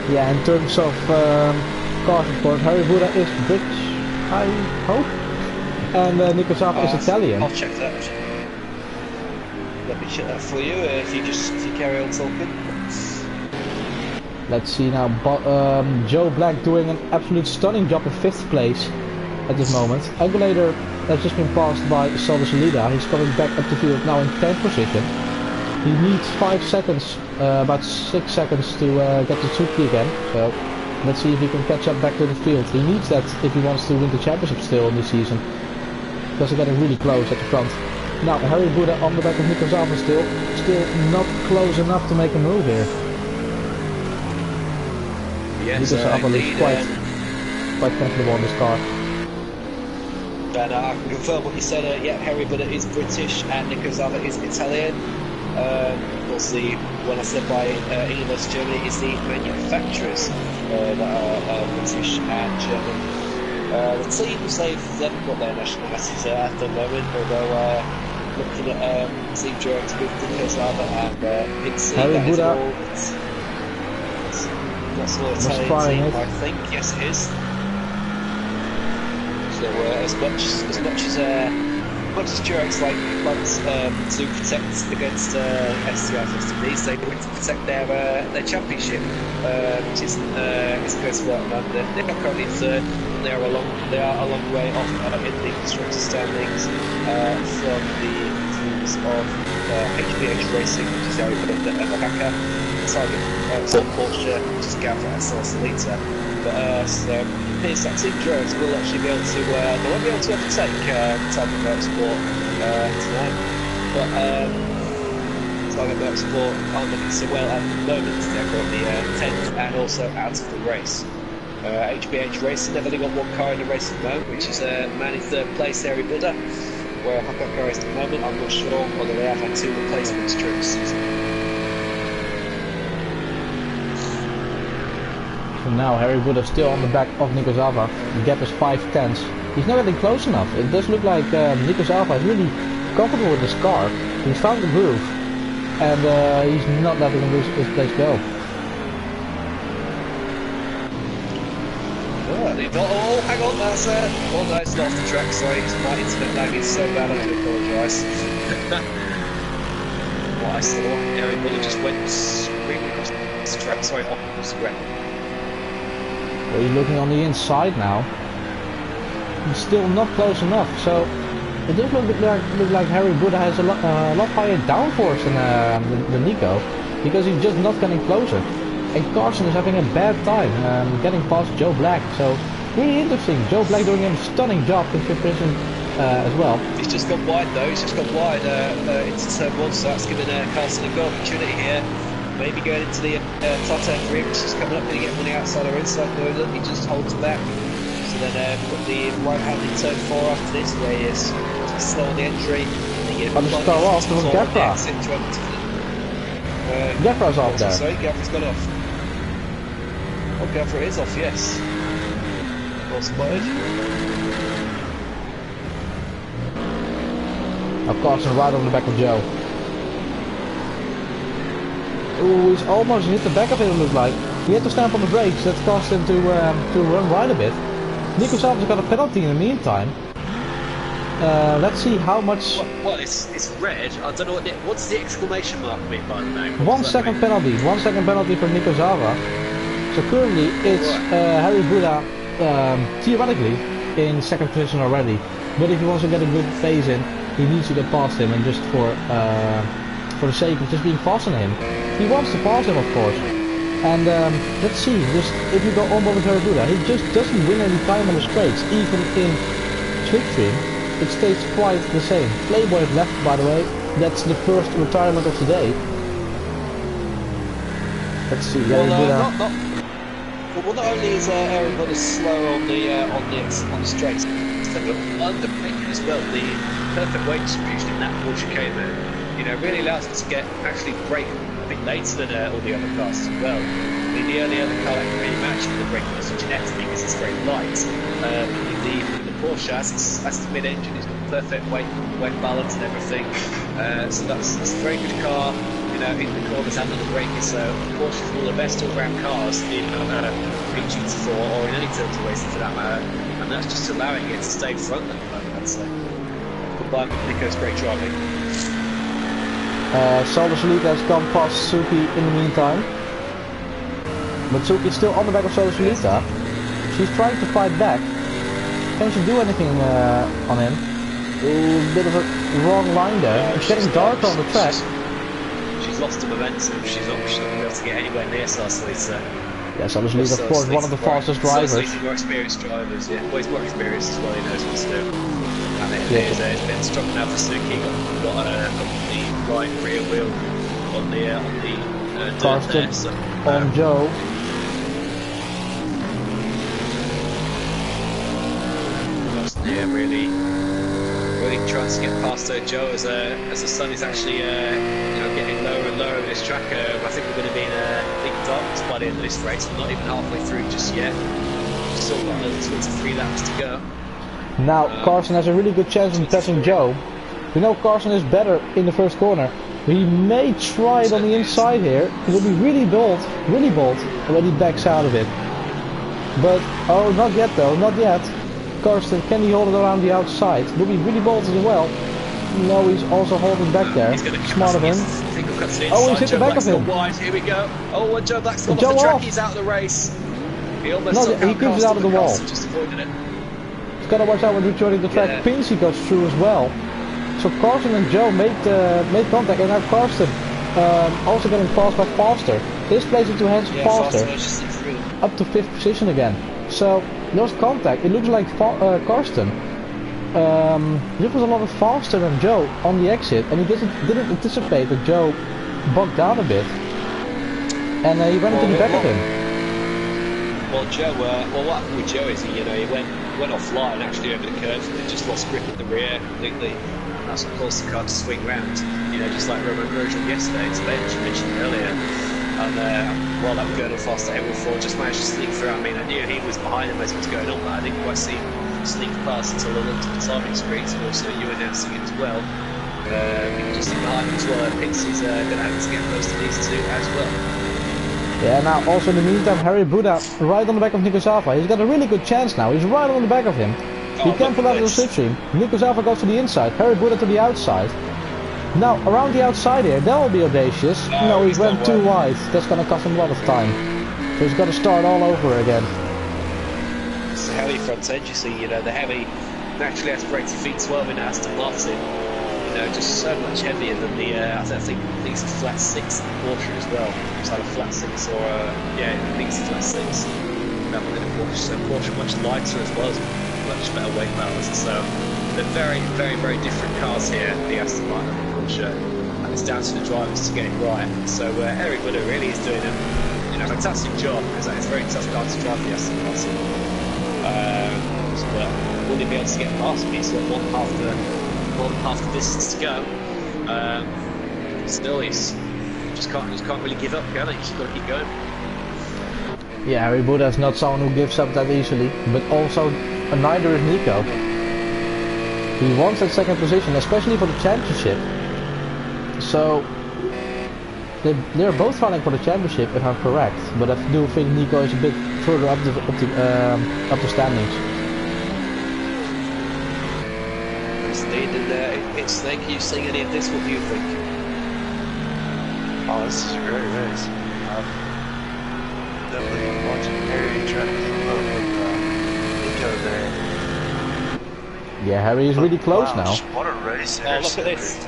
Yeah, in terms of cars, of course, Harry Buddha is British, I hope, and Nico Zava is Italian. I'll check that. Let me check that for you. If you carry on talking. Let's see now. Joe Black doing an absolute stunning job in 5th place at this moment. Angulator has just been passed by Saldo Solida. He's coming back up the field now in 10th position. He needs 5 seconds, about 6 seconds to get to Suzuki again. So let's see if he can catch up back to the field. He needs that if he wants to win the championship still in this season, because they're getting really close at the front. Now Harry Buddha on the back of Nico Zava still not close enough to make a move here. Yes, Nico Zava looks quite comfortable on this car. And I can confirm what you said. Yeah, Harry Buddha is British and Nico Zava is Italian. Obviously, when I said by England versus Germany, it's the manufacturers that are British and German. The teams, they haven't got their nationalities at the moment, although looking at team director with Nico Zava and Pincy, Harry Buddha. That's all Italian team, I think. Yes, it is. So as much as Durex likes to protect against STI 50Bs, they want to protect their championship, which isn't going to work. They're not currently 3rd. They are a long way off in the constructor standings from the teams of HBH Racing, which is Harry Buddha and Oaxaca, Target Porsche, which is Gavra and Salsalita. But so it appears that Team Durex will actually be able to, they won't be able to overtake Target Motorsport tonight. But Target Motorsport aren't looking so well at the moment. They're currently 10th and also out of the race. HBH Racing, they've only got 1 car in the race at the moment, which is a man in 3rd place, Harry Buddha. Where Oaxaca is at the moment, I'm not sure whether they have had 2 replacements during the season. So now Harry Buddha still on the back of Nico Zava. The gap is 5/10. He's not getting close enough. It does look like Nico Zava is really comfortable with this car. He's found the groove, and he's not letting him lose his place go. Oh, hang on, that's oh no, it's not off the track, sorry, my internet lag is so bad, I do apologise. What I saw, Harry Buddha just went screaming across the track, sorry, across the ground. Well, he's looking on the inside now. He's still not close enough, so it does look like Harry Buddha has a lot higher downforce than Nico, because he's just not getting closer. And Carson is having a bad time getting past Joe Black, so really interesting. Joe Black doing a stunning job in 5th position as well. He's just gone wide though, he's just gone wide into turn 1, so that's giving Carson a good opportunity here. Maybe going into the flat air 3, which is coming up, going to get money outside or inside the he just holds back. So then put the right hand in turn 4 after this, where he is slow on the entry. I'll just start off from Gavra. Gavra's off there. Sorry, Gavra's gone off. Oh, Gavra is off, yes. Well spotted. Now Carson right on the back of Joe. Ooh, he's almost hit the back of it, it looked like. He had to stamp on the brakes, that caused him to run right a bit. Nico Zava's got a penalty in the meantime. let's see how much. Well, it's red. I don't know what's the exclamation mark mean by the name. 1 second penalty. 1 second penalty for Nico Zava. So currently it's Harry Buda theoretically in second position already. But if he wants to get a good phase in, he needs to get past him, and just for the sake of just being faster than him, he wants to pass him, of course. And let's see, just if you go on board with Harry Buda, he just doesn't win any time on the straights, even in slipstream. It stays quite the same. Playboy has left, by the way. That's the first retirement of the day. Let's see. Well, not only is Aaron Buda slow on the straights, but under braking as well. The perfect weight distribution in that Porsche Cayman, really allows it to actually brake a bit later than all the other cars as well. I mean, the only other car that can really match the braking is Genetic, because it's very light. In the Porsche, as the mid-engine, it's got perfect weight balance and everything. So that's a very good car. In the corners and on the braking. So Porsche is one of the best all-round cars in GT4 or in any Toyota racing for that matter, and that's just allowing it to stay front at the moment, I'd say. Combined with Nico's great driving. Soldasolita has gone past Suki in the meantime, but Suki's still on the back of Soldasolita. She's trying to fight back. Can she do anything on him? Ooh, bit of a wrong line there. It's getting dark on the track. She's lost the momentum. She's not going to be able to get anywhere near Soldasolita. Yeah, Soldasolita, of course, one of the fastest drivers. Soldasolita, more experienced drivers, yeah. Well, he's more experienced as well, he knows what to do. And it's a bit strong now for Suki. Got the right rear wheel on the Karsten so, on Joe. Yeah, really trying to get past Joe as the sun is actually getting lower and lower over this track. I think we're going to be in a big darkness by the end of this race. We're not even halfway through just yet. We've still got another 23 laps to go. Now Carson has a really good chance of passing Joe. We know Carson is better in the first corner. He may try it on the inside here. It will be really bold when he backs out of it. But oh, not yet though, not yet. Karsten, can he hold it around the outside? Will be really bold as well. No, he's also holding back there. Smart of him. Oh, he's hit the back of him. Wide. Here we go. Oh, and Joe Black's gone off the track. He's out of the race. He almost he keeps it out of the wall. Just avoided it. He's got to watch out when rejoining the track. Yeah. Pincy goes through as well. So Carson and Joe made contact, and now Carsten also getting fast by faster. This plays into hands faster. Up to 5th position again. So lost contact. It looks like Karsten. He was a lot faster than Joe on the exit, and he didn't anticipate that Joe bogged down a bit, and he ran into the back of him. Well, Joe. What happened with Joe is he went offline actually over the curve, and just lost grip at the rear completely, and that's what caused the car to swing round. Just like Roman Grosjean yesterday, as Ben mentioned earlier. And while that was going on fast, Emerald 4 just managed to sneak through. I mean, I knew he was behind him as it was going on, but I didn't quite see him sneak past until I looked at the timing screens, and also you announcing it as well. You can just see behind him as well. Pincy's going to have to get close to these two as well. Yeah, now also in the meantime, Harry Buda right on the back of Nico Zava. He's got a really good chance now. He's right on the back of him. He can pull out of the slipstream. Nico Zava goes to the inside, Harry Buda to the outside. Now, around the outside here, that will be audacious. No, he went too wide. That's going to cost him a lot of time. So he's got to start all over again. It's a heavy front end, you see, the heavy naturally aspirated V12 in Aston Martin. Just so much heavier than the, I think it's a flat 6 in the Porsche as well. It's like a flat 6 or, I think it's a flat 6. That one in the Porsche. So Porsche much lighter as well, much better weight balance. So they're very, very, very different cars here, the Aston Martin and the Porsche, and it's down to the drivers to get it right. So Eric Buda really is doing a fantastic job, because that is a very tough car to drive, the Aston Martin. But will he be able to get past me? He's got more than half the distance to go. Still, he's just can't really give up, can he? He's got to keep going. Yeah, Harry Buda is not someone who gives up that easily, but also neither is Nico. He wants that second position, especially for the championship. So they're both fighting for the championship, if I'm correct. But I do think Nico is a bit further up the standings. lead, and it's thank you seeing any of this. What do you think? Oh, this is a great race. Definitely watching Harry try to keep up with Nico there. Yeah, Harry is really close wow, now. What a race! Oh, look at this.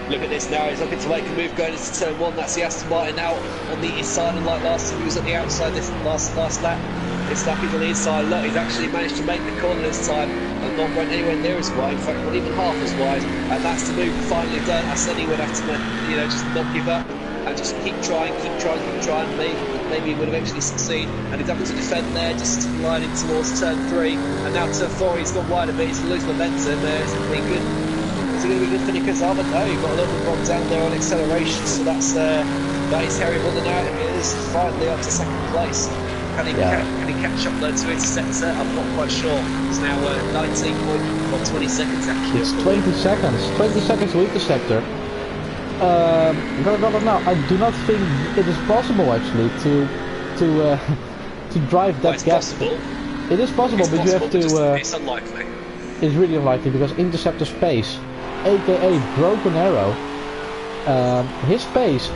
Look at this now, he's looking to make a move going into turn 1. That's the Aston Martin now on the inside, and like last time he was at the outside this last lap. This lap he's on the inside. Look, he's actually managed to make the corner this time and not run anywhere near as wide, in fact not even half as wide, and that's the move finally done. I said he would have to, you know, just not give up and just keep trying, maybe he would eventually succeed, and he's having to defend there, just lining towards turn 3, and now turn 4 he's gone wide a bit, he's losing momentum, it's going to be good. Is it going to be good for Nico's Arbor? No, you've got a little bit bogged down there on acceleration, so that is Harry Muller now. It is finally up to second place. Can he catch up though to Interceptor? I'm not quite sure. It's now 20 seconds actually. It's 20 seconds. 20 seconds to Interceptor. No, I do not think it is possible actually to drive that gap. Possible. It is possible, but you have to. It's unlikely. It's really unlikely because Interceptor's pace, aka Broken Arrow, his pace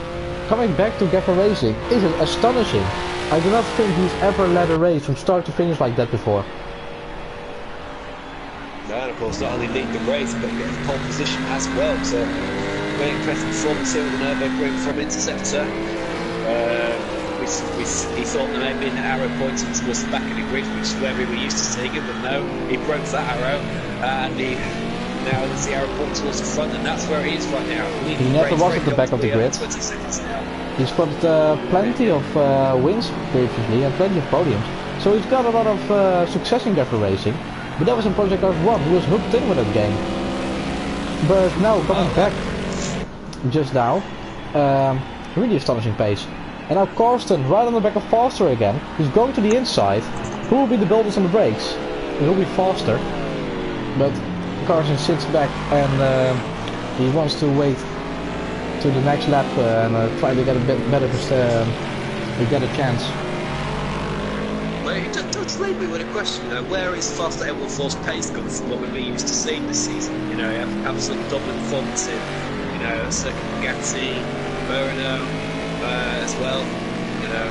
coming back to Gavra Racing is astonishing. I do not think he's ever led a race from start to finish like that before. No, and of course not only lead the race but get the pole position as well. So very impressive performance here with the Nurburgring from Interceptor. We thought there may have been an arrow pointing towards the back of the grid, which is where we were used to seeing him, but no, he broke that arrow, and now there's the arrow pointing towards the front, and that's where he is right now. He never was at the back of the grid. 20 seconds now. He's got plenty of wins previously and plenty of podiums, so he's got a lot of success in Gavra Racing, but that was in Project Cars 1, he was hooked in with that game. But now, coming back just now, really astonishing pace. And now Karsten, right on the back of Foster again, he's going to the inside. Who will be the builders on the brakes? It will be Foster. But Karsten sits back and he wants to wait to the next lap and try to get a bit better to get a chance. Well, don't leave me with a question, you know, where is Foster Edward's pace gone from what we've been used to seeing this season? You know, absolute dominant performance in, you know, Circuit Bugatti, Burno, as well, you know.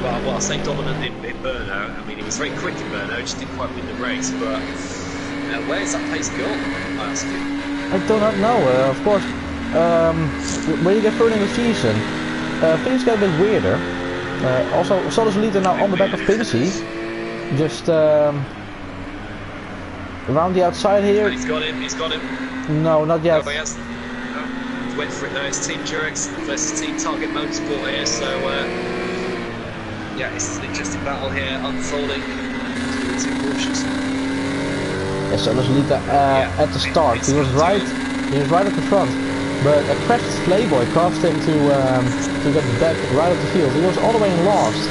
Well, I say dominant in Burno. I mean, he was very quick in Burno, just didn't quite win the race. But you know, where's that pace gone? I ask you. I do not know. Of course, when you get further in the season, things get a bit weirder. Also, Solis leader now on the back of Pincy, just around the outside here. And he's got him. He's got him. No, not yet. Went for it though. It's Team Durex versus Team Target Motorsport here, so yeah, it's an interesting battle here unfolding between the two Porsches. Yeah, so Lita at the start, he was right at the front, but a crashed Playboy caused him to get back right at the field. He was all the way in last,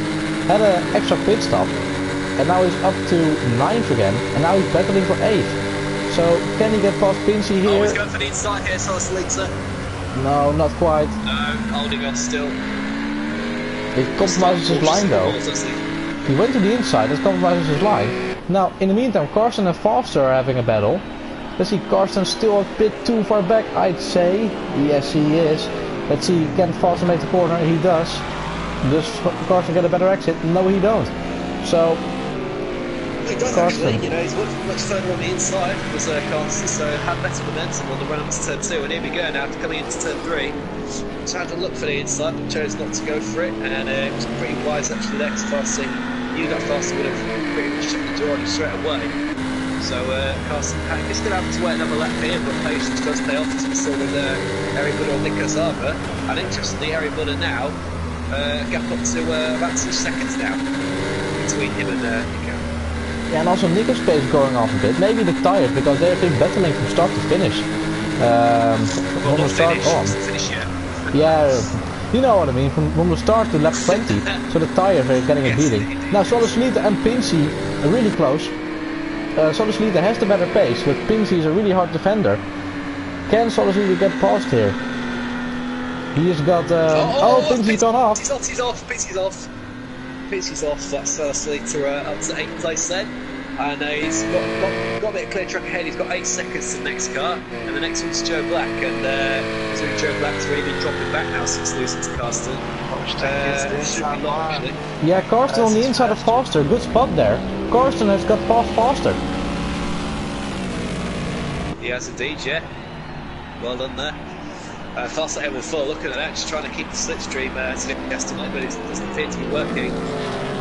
had an extra pit stop, and now he's up to 9th again, and now he's battling for 8th. So can he get past Pincy here? Oh, he's going for the inside here, so it's Lita. No, not quite. No, holding on still. It compromises his line though. He went to the inside, it compromises his line. Now, in the meantime, Karsten and Foster are having a battle. Let's see, Karsten still a bit too far back, I'd say. Yes, he is. Let's see, can Foster make the corner? He does. Does Karsten get a better exit? No, he don't. So, he does actually, you know, he's much further on the inside was Karsten, so had better momentum on the run up to turn 2, and here we go now, coming into turn 3. So had to look for the inside, but chose not to go for it, and it was pretty wise actually there, because Foster knew that Foster would have pretty much shut the door on him straight away. So Karsten is going to have to wait another lap here, but patience does pay off, as we saw with Harry Muller and Nico Zaba. And interestingly, Harry Muller now gap up to about 2 seconds now between him and Nico. Yeah, and also Nico's pace going off a bit. Maybe the tires, because they've been battling from start to finish. From the start on. Finish yet. Yeah, you know what I mean. From the start to lap 20, so the tires are getting a beating. Now Solis and Pincy are really close. Solis has the better pace, but Pincy is a really hard defender. Can Solis get past here? He has got. Pincy's gone off. Pincy's off. Pincy's off. That's Solis up to 8th place then. And he's got a bit of clear track ahead. He's got 8 seconds to the next car, and the next one's Joe Black. And so Joe Black's really dropping back now since losing to Carsten. Should be long, actually. Yeah, Carsten on the inside of Foster. Good spot there. Carsten has got past Foster. He has indeed, yeah. Well done there. Foster at L4, looking at that, just trying to keep the slipstream to the estimate, but it doesn't appear to be working.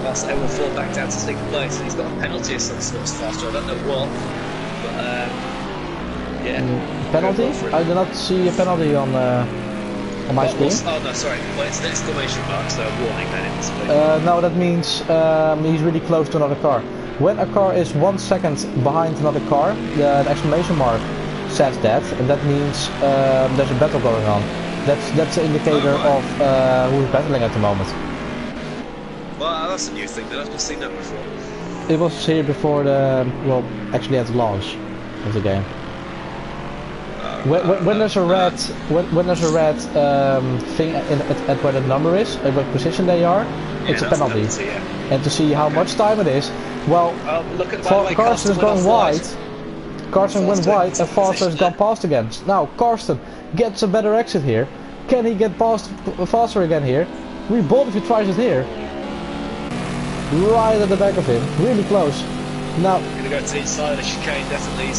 Foster L4 back down to 6th place, and he's got a penalty of some sorts, Foster. I don't know what, but yeah. Penalty? I do not see a penalty on my screen. Oh no, sorry. Well, it's an exclamation mark, so a warning then in this place. No, that means he's really close to another car. When a car is 1 second behind another car, the exclamation mark says that, and that means there's a battle going on. That's an indicator of who's battling at the moment. Well, that's a new thing, then. I've not seen that before. It was here before well, actually at the launch of the game. When there's a red, when there's a red thing at where the number is, at what position they are, it's a penalty. And to see how much time it is, well, look at Carsten is going wide. Carsten went wide and Foster has gone past again. Now Carsten gets a better exit here. Can he get past Foster again here? Really bold if he tries it here. Right at the back of him, really close. Now gonna go to the inside of the chicane, definitely. I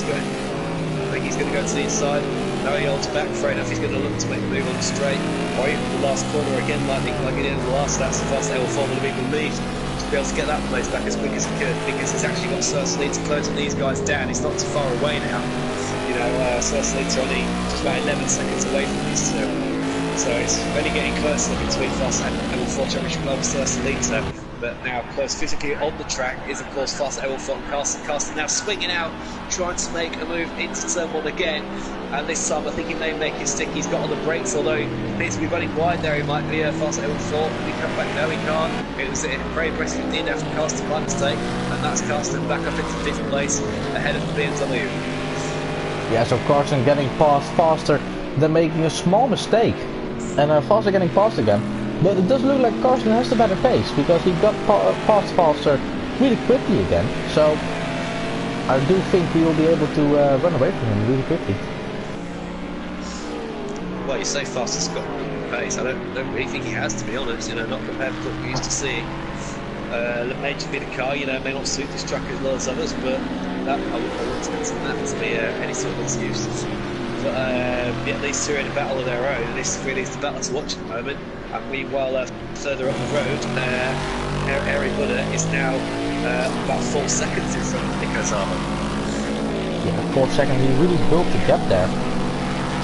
think he's gonna go to the inside. Now he holds back, fair enough, he's gonna look to make a move on the straight. Or even the last corner again, like he did in the last, that's the first L4 will be relieved to be able to get that place back as quick as he could, because he's actually got Cersei closing these guys down. He's not too far away now. You know, Cersei's only just about 11 seconds away from these two. So it's only getting closer between Fast and L4 Championship Club and Cersei. But now close physically on the track is of course Fast L4 and Carsten. Carsten now swinging out, trying to make a move into turn 1 again. And this time I think he may make it stick. He's got on the brakes, although he needs to be running wide there. He might be Fast L4. Can he come back? No, he can't. It was very impressive indeed after Carsten by mistake. And that's Carsten back up into 5th place ahead of the BMW. yeah, so Carsten getting past Foster, then making a small mistake. And Foster getting past again. But it does look like Carsten has the better pace, because he got past Foster really quickly again. So I do think we will be able to run away from him really quickly. Well, you say Foster's got pace. I don't really think he has, to be honest. You know, not compared to what we used to see. The major bit of car, you know, may not suit this track as well as others, but that, I wouldn't consider that to be any sort of excuse. But yeah, these two are in a battle of their own, and this really is the battle to watch at the moment. And meanwhile, further up the road, Harry Buddha is now about 4 seconds in front of Nico Zama. Yeah, 4 seconds, he really built the gap there.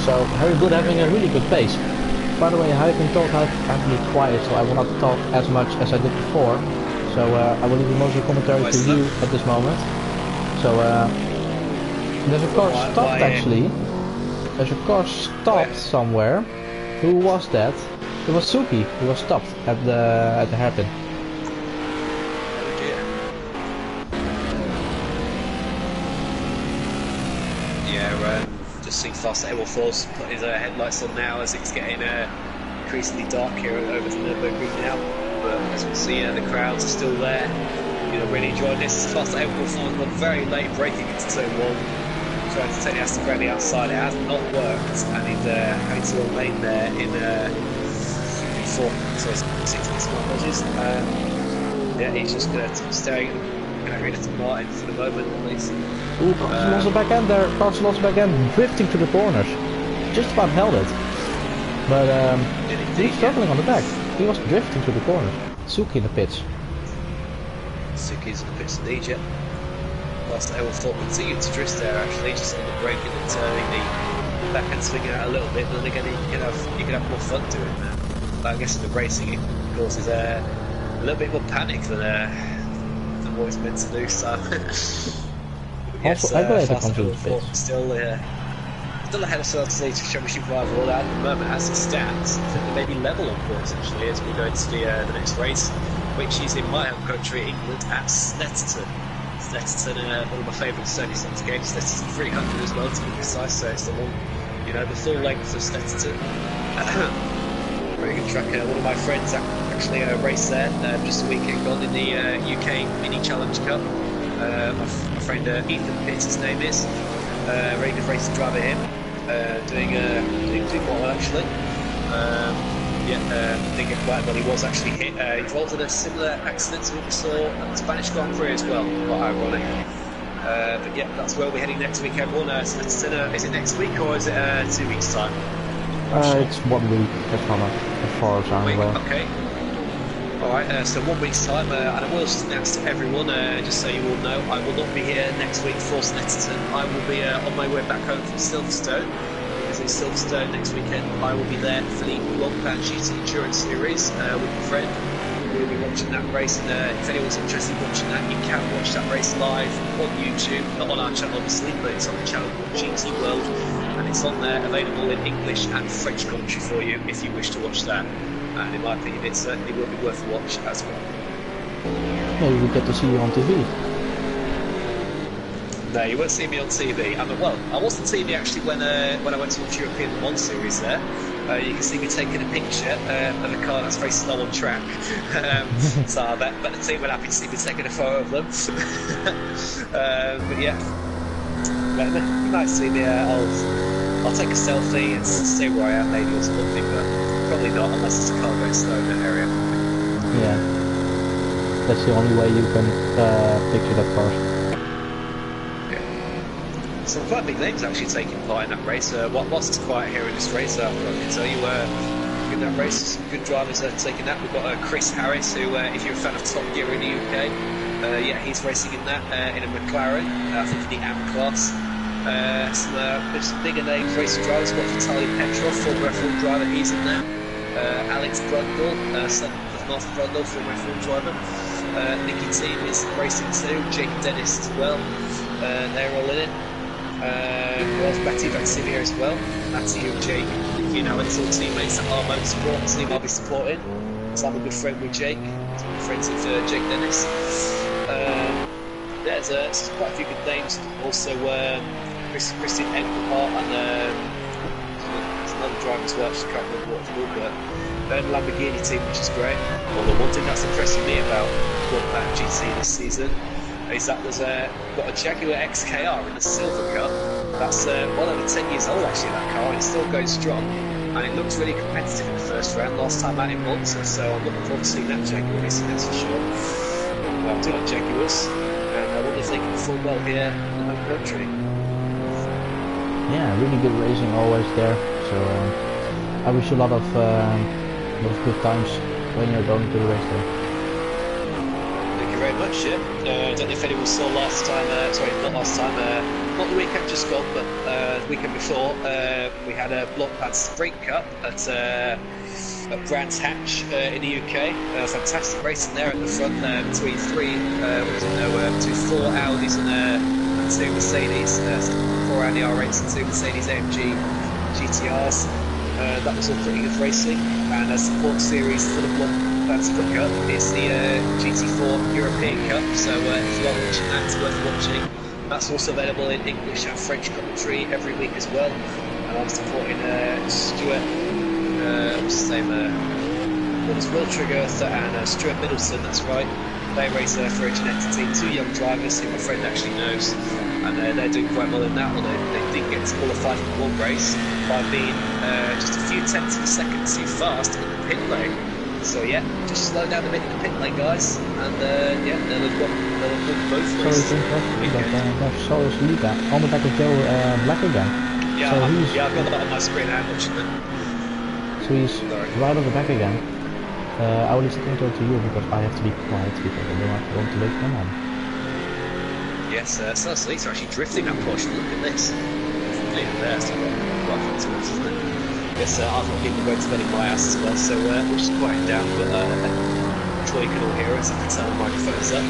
So Harry Buddha having a really good pace. By the way, I've been told I have to be quiet, so I will not talk as much as I did before. So I will leave most of the commentary to you at this moment. So there's a car stopped actually. There's a car stopped somewhere. Who was that? It was Suki who was stopped at the hairpin. Oh dear. Yeah, just seeing Fast L4's put his headlights on now as it's getting increasingly dark here over the Nurburgring now. But as we see, the crowds are still there. You know, really enjoying this. Fast L4 got very late breaking into turn 1. Trying to take the Aston Bradley outside, it has not worked, and he's having to remain there in 60 smart dodges. Yeah, he's just going to staring at Aston Martin for the moment at least. Ooh, Carsten lost the back end there. Carsten lost the back end, drifting to the corners. Just about held it. But he was struggling on the back. He was drifting to the corners. Suki in the pits. Suki's in the pits indeed, yeah. Fast L4 continued to drift there actually, just on the braking and turning the back end swinging out a little bit, but then again you can have more fun doing that. But I guess in the racing it causes a little bit more panic than what it's meant to do, so yes, Fast L4 still ahead of Cersei Championship rival at the moment as it stands. I think they may be level on points actually as we go into the next race, which is in my home country, England, at Snetterton. Snetterton, one of my favourite circuits on this game. Snetterton 300 as well, to be precise, so it's the long, you know, the full length of Snetterton. Very good track. One of my friends actually raced there just a weekend gone in the UK Mini Challenge Cup. My friend Ethan Pitts, his name is. Very good racing driver, him. Doing quite well actually. Didn't get quite well. He was actually hit. Involved in a similar accident to what we saw at the Spanish Grand Prix as well. Quite ironic. But yeah, that's where we're heading next week, everyone. So is it next week or is it 2 weeks' time? It's 1 week, as far as I'm aware. Okay. Alright, so 1 week's time, and I will just announce to everyone, just so you all know, I will not be here next week for Snetterton. I will be on my way back home from Silverstone. Because in Silverstone next weekend, I will be there for the Long-Bound GT Endurance Series with my friend. We'll be watching that race, and if anyone's interested in watching that, you can watch that race live on YouTube. Not on our channel, obviously, but it's on the channel called GT World, and it's on there, available in English and French commentary for you if you wish to watch that. And in my opinion, it certainly will be worth a watch as well. Maybe we get to see you on TV. No, you won't see me on TV. Well, I was on TV actually when I went to watch European Le Mans series there. You can see me taking a picture of a car that's very slow on track. So I bet the team were happy to see me taking a photo of them. But yeah, you might see me. I'll take a selfie and stay where I am maybe or something, but probably not unless it's a car going slow in that area. Yeah, that's the only way you can picture that car. Yeah. Some quite big names actually taking part in that race. Whilst it's quiet here in this race, I can tell you in that race some good drivers are taking that. We've got Chris Harris, who if you're a fan of Top Gear in the UK, yeah, he's racing in that in a McLaren, I think in the AM class. Some bigger names racing drivers. We've got Vitaly Petrov, former F1 driver, he's in there. Alex Brundle, son of Martin Brundle, former F1 driver. Nicky Team is racing too. Jake Dennis as well. They're all in it. Matty Vaxilia as well. Matty and Jake, you know, it's all teammates at our motorsport team I'll be supporting. So I'm a good friend with Jake. I'm good friends with Jake Dennis. There's quite a few good names. Also, Christian Engelhardt and there's another driver as well. I just can't remember what it's called, but they're the Lamborghini team, which is great. Although one thing that's impressing me about Long-Bound GT this season is that there's got a Jaguar XKR in the Silver Cup. That's well over 10 years old actually, that car, and it's still going strong. And it looks really competitive in the first round, last time out in Monza, so I'm looking forward to seeing that Jaguar racing, that's for sure. I do like Jaguars, and I wonder if they can perform well here in the home country. Yeah, really good racing always there. So I wish you a lot of good times when you're going to the race there. Thank you very much. Yeah. I don't know if anyone saw last time. Sorry, not last time. Not the weekend just gone, but the weekend before. We had a Blockpad Sprint Cup at Brands Hatch in the UK. Fantastic racing there at the front between between 4 Audis and 2 Mercedes. 4 Audi R8s and 2 Mercedes AMG GTRs. That was all pretty good racing. And a support series for the Blockpad Sprint Cup is the GT4 European Cup. So if you are watching that, it's worth watching. That's also available in English and French commentary every week as well. And I'm supporting Stuart. What's his name? It's Will Triggerth and Stuart Middleton, that's right. They race for a Ginetta team, 2 young drivers who my friend actually knows, and they're doing quite well in that one. They did get to qualify for one race by being just a few tenths of a second too fast in the pit lane. So yeah, just slow down a bit in the pit lane, guys, and yeah, they'll have won both races. So is Lita on the back of Joe Black again. Yeah, so I've got that on my screen. I'm watching it. So he's right on the back again. I will listen to you because I have to be quiet because I don't want to wake them on. Yes, Cersei's actually drifting that portion. Look at this. Completely there, so quite fun to watch, isn't it? Yes, I've got people motivating my ass as well, so we'll just quiet down, but I'm sure you can all hear us. I can tell the microphone's up.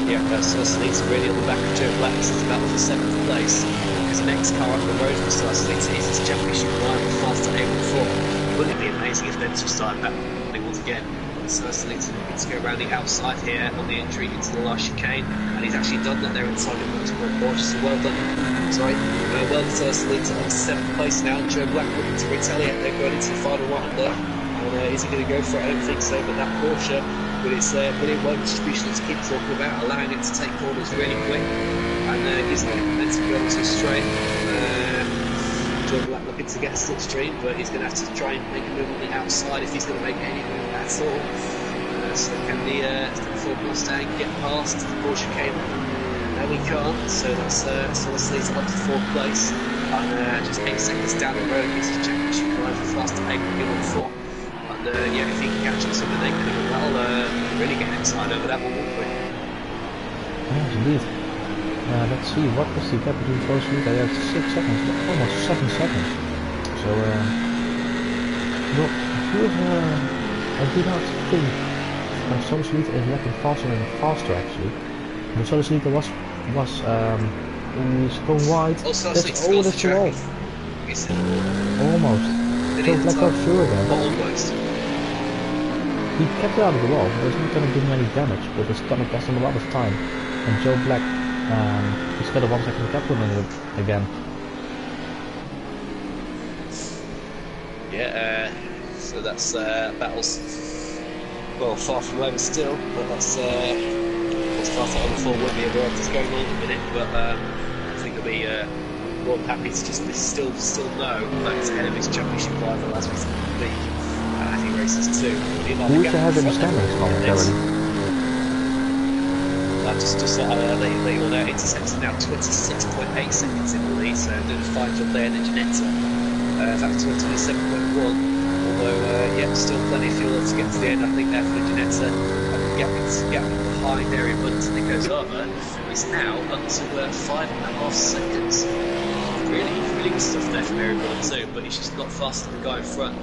Yeah, Cersei's really on the back of Joe Black. This is about for 7th place. Because the next car up the road from Cersei's is his championship rival, faster A14. Wouldn't it be amazing if Venice started that once again? Cersei's looking to go around the outside here on the entry into the last chicane, and he's actually done that there inside the motorsport Porsche, so well done. Sorry, well done Cersei's on 7th place now. Joe Black looking to retaliate. They're going into the final round there. And is he going to go for it? I don't think so. But that Porsche, with its brilliant work distribution, as keep talking about, allowing it to take corners really quick, and gives it the momentum to go onto the straight. John Black looking to get a slipstream, but he's going to have to try and make a move on the outside if he's going to make any move at all. So can the Ford Mustang get past the Porsche Cayman? No, we can't. So that's leads up to 4th place, and just 8 seconds down the road, he's a championship driver, faster 8 than 4. And yeah, if he can catch us, then they can really get excited over that one, won't we? Yes, indeed. Let's see, what was the gap between first lead? I had 6 seconds, almost 7 seconds. So, well, I do not think Solus Lead is lapping faster and faster actually. The Solus Lead was he's going wide. Also, that's all that's wall. Almost. Joe Black got through again. Almost. He kept it out of the wall. It's not going to give him any damage, but it's going to cost him a lot of time. And Joe Black, he's got a 1 second gap on it again. Yeah, so that's battles. Well, far from over still, but that's what's fast on the 4 would be a world that's going on in a minute. But I think he'll be more than happy to just still know that he's ahead of his championship rival as we speak. I think races 2. Who is ahead in the standings momentarily? Just they all know Interceptor now 26.8 seconds in the lead, so doing a fine job there. And Ginetta that's 27.1. Although yeah, still plenty of fuel left to get to the end. I think there for Ginetta, gap behind Area Bunton that goes over is now up to 5.5 seconds. Really good stuff there from Area Bunton too, but he's just not faster than the guy in front.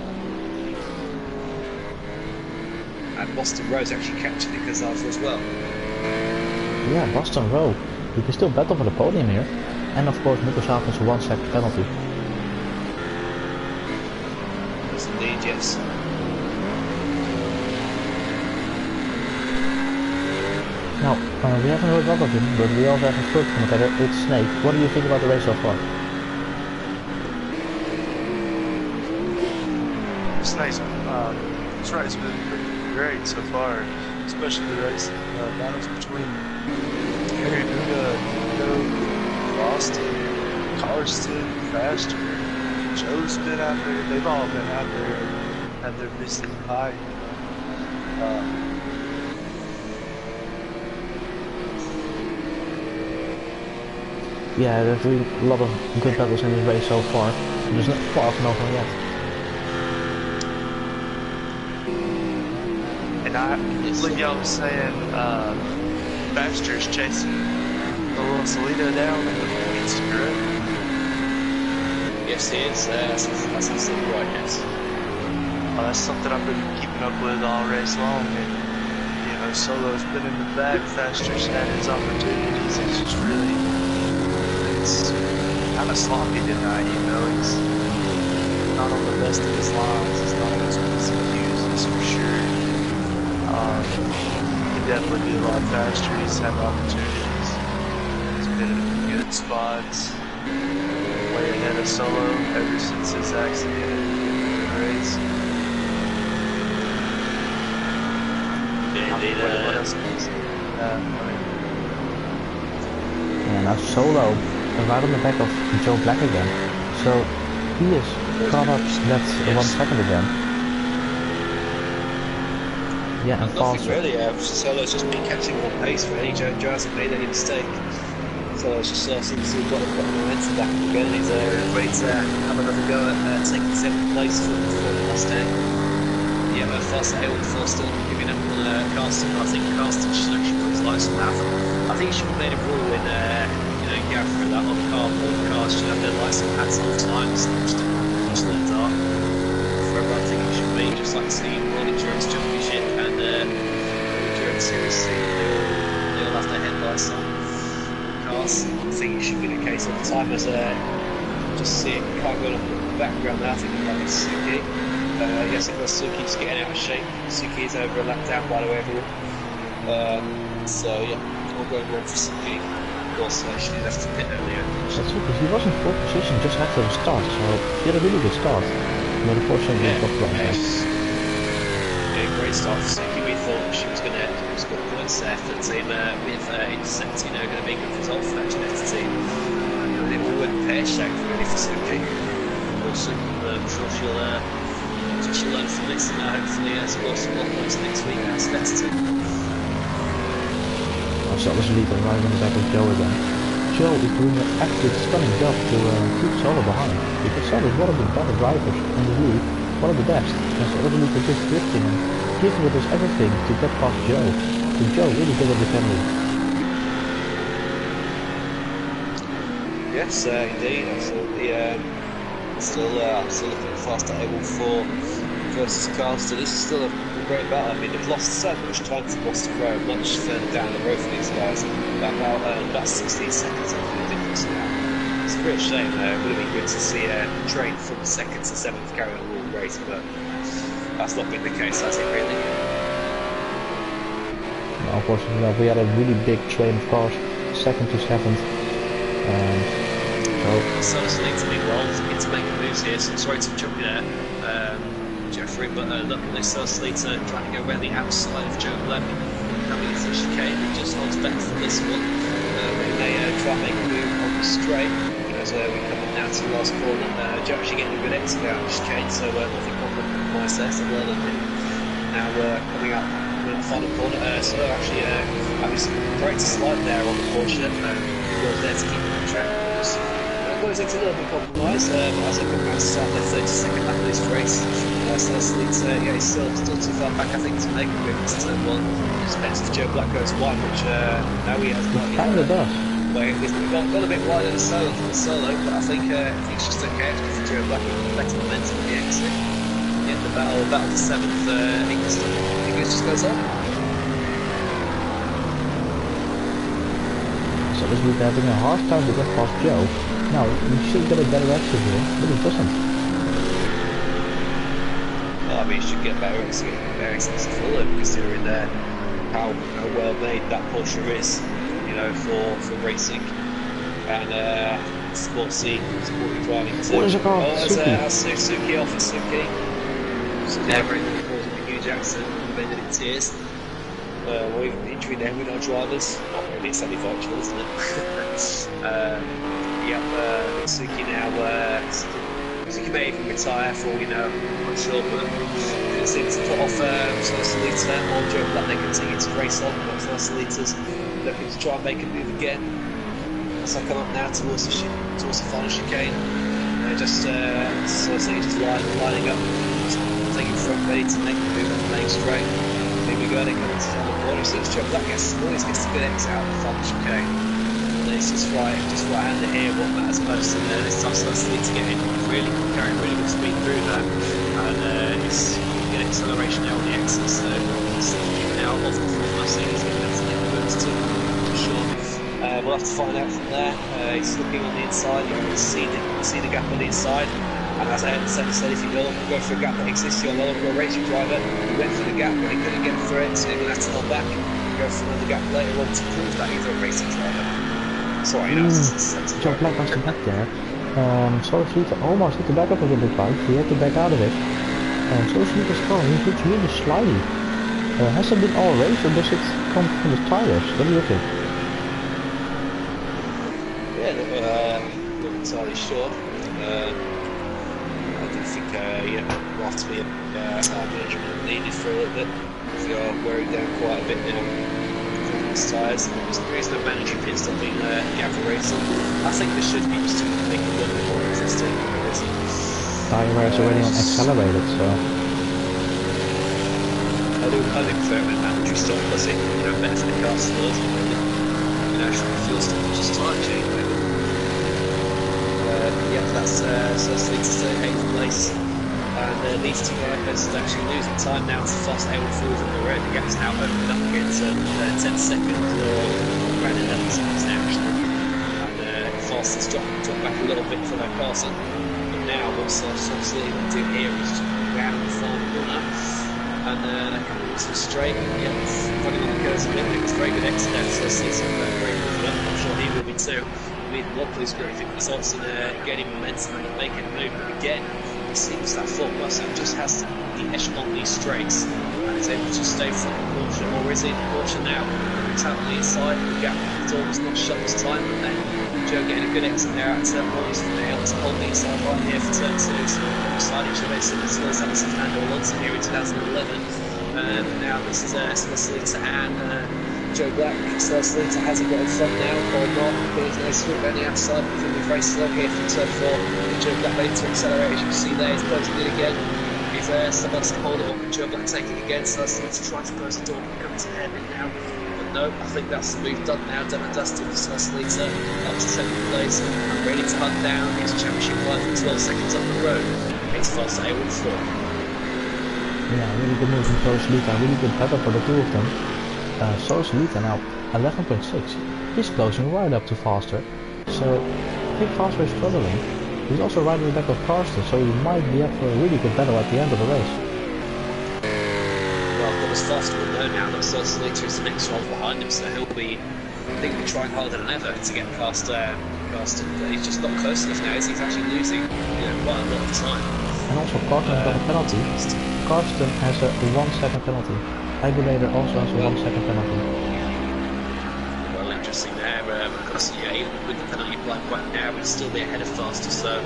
And Boston Rowe's actually captured it because of as well. Yeah, Boston Rowe. You can still battle for the podium here. And of course, Mickelsapen's 1 second penalty. Yes, indeed, yes. Now, we haven't heard a lot of him, but we also have a third commentator, it's Snake. What do you think about the race so far? Snake's this race has been great so far, especially the race battles between Harry Buda, Boston, Carston, Faster. Joe's been out there. They've all been out there at their missing height. Yeah, there's really a lot of good battles in this race so far. There's not far from over yet. And I believe y'all was saying Baxter's chasing the little Salito down in the points, correct? Yes, he is. That's absolutely right, yes. Well, that's something I've been keeping up with all race long. And, you know, Solo's been in the back. Baxter's had his opportunities. It's just really, it's kind of sloppy tonight, you know. He's not on the best of his lines. He's not on his best uses for sure. He could definitely be a lot faster. He's had opportunities. He's been in good spots. Way ahead of Solo ever since his accident in the race. Indeed, what else can you say? Yeah, now Solo right on the back of Joe Black again. So he is caught up that 1 second again. Yeah, and nothing faster. really. Solo's just been catching on pace really. Joe hasn't made any mistake. So it's just seems to have got the momentum back again. He's ready to have another go at taking 7th place for the Mustang. Yeah, fast at 8.4 still giving up on Carston. I think Carston should actually put his lights on that. I think he should have made a rule in Gavra that all the cars should have their lights on at all times, just in the dark. Forever, I think it should be just like the World Endurance Championship and Endurance Series C. They all have their headlights on. Cars. I think it should be the case all the time. As just see it kind of going up in the background there. I think it might be Suzuki. Yes, it was Suzuki's getting out of shape. Suzuki is over a lap down by the way, everyone. So yeah, all going wrong for Suzuki. Also, actually left the pit earlier. That's it, because he was in 4th position just after the start, so he had a really good start. But unfortunately, he got blown out. great start for Suki. We thought she was going to score points there for the team with Intercept, going to be a good result for that Genetic team. And it all went pear-shaped really for Suki. Awesome. I'm sure she'll learn from this and hopefully score some more points next week against Leicester team. So obviously right on the back of Joe again. Joe is doing an absolute stunning job to keep Solo behind, because Solo is one of the better drivers in the league, one of the best, and so obviously for just drifting and giving with us everything to get past Joe. So Joe really good at defending. Yes, indeed, absolutely. I'm still looking at faster A4 versus Castle. This is still a great battle. I mean, they've lost so much time to Boston Crow, much further down the road for these guys. About 16 seconds of the difference now. It's a real shame. It would have been good to see a train from 2nd to 7th carry on all race, but that's not been the case, has it really? No, unfortunately, we had a really big train, of course, 2nd to 7th. So it's meanwhile looking to make moves here, so sorry to jump you there, Jeffrey, but luckily Slater trying to go around the outside of Joe Black, coming into the chicane, he just holds back for this one. When they try and make a move on the straight, as we come up now to the last corner, Joe actually getting a good exit out of the chicane, so nothing compromised there, so well done him. Now coming up in the final corner, so actually having some great slide there on the Porsche, was there to keep him on track. It's a little bit compromised, but as they come around to start their 32nd lap of this race, so he's still too far back, I think, to make a move to turn 1. It depends if Joe Black goes wide, which now he has got. Kind of does. He's got a bit wider than Solo, but I think it's just okay because Joe Black with better momentum at the exit. Yeah, the battle to 7th, English just goes on. So obviously they're having a hard time to get past Joe. Now, he should get a better exit here, but he doesn't. Well, I mean, he should get better exits for him, considering how well made that Porsche is, for racing and sporty driving too. What is it called? Suzuki off at Suzuki. Every causing a huge accident, ended in tears. Or even injury there with our drivers. Not really, it's only virtual, isn't it? Suzuki now, Suzuki may even retire for all we know, I'm not sure, but it seems to put off Salita or Joe Black. They continue to race on, but Salita's looking to try and make a move again. As I come up now towards the final chicane, just lining up, taking front, ready to make the move on the main straight. Here we go, they come into the corner, so Joe Black always gets the good exit out of the final chicane. It's just right under here what matters most, and this time Salita getting carrying really good speed through that, and it's getting acceleration now on the exit, so now off the front. I think he's going to have to get the boots too, for sure. We'll have to find out from there. He's looking on the inside, you can see the gap on the inside, and as I said, if you go for a gap that exists, you're no longer a racing driver. He went for the gap, but he couldn't get through it, so you're going to have to hold back and go for another gap later on to prove that you're a racing driver. Sorry, Joe Black was back there. So Slater almost hit the back up a little bit like. He had to back out of it. So Slater's car, he looks really slimy. Has it been all race or does it come from the tires? What do you think? Yeah, not entirely sure. I do think will have to be a management needed for a little bit. If you're wearing down quite a bit now. Tyres. There is no mandatory pit stop being Gavra Racing. I think there should be just to make it a little bit more interesting. Tyre wear is already on accelerated, so I do prefer a mandatory stop because it benefits the car still, actually fuel stop is just time change maybe. That's Slater's 8th place. And these two drivers are actually losing time now to fast A1 forward on the road. The gap's now opened up again to 10 seconds or around 11 seconds now actually. And fast has dropped back a little bit for that Carson. But now what's obviously going to do here is just round the final corner. And coming into the straight, running on the curves a bit. It's a very good exit there, so Slater's very good up. I'm sure he will be too. We need a lot of these great results in gaining momentum and making a move. But again, it seems that Ford Mustang just has to the echelon these straights, He's able to stay front of Porsche, or is he? Porsche now, it's out on the inside, the gap is almost not shut this time, but then Joe getting a good exit there out of turn 1, he's able to hold the inside line here for turn 2, so alongside each other, so this is Alex and Fernando Alonso here in 2011, and now this is Celestita and Joe Black. Celestita has he got in front now, or not? There's no sweep on the outside, but he's very slow here from turn 4, and Joe Black ready to accelerate, as you can see there, he's closing in again. He's someone to hold him up, and Joe Black taking again, so Celestita trying to close the door, coming to the hairpin now. No, I think that's the move done now, done and dusted for Celestita, up to 7th place, and ready to hunt down his championship rival 12 seconds up the road. It's fast A14. Yeah, really good move from Celestita, really good battle for the two of them. Celestita now 11.6, he's closing right up to Faster, so I think Faster is struggling. He's also right in the back of Karsten, so he might be up for a really good battle at the end of the race. Well, that was Faster will know now that Celestita is the next one behind him, so he'll be, I think, trying harder than ever to get past Karsten, but he's just not close enough now, he's actually losing quite a lot of time. And also Karsten's got a penalty. Karsten has a 1 second penalty. Agulator also has a 1 second penalty. Well, interesting there, because even with the penalty applied right now, we'd still be ahead of Faster, so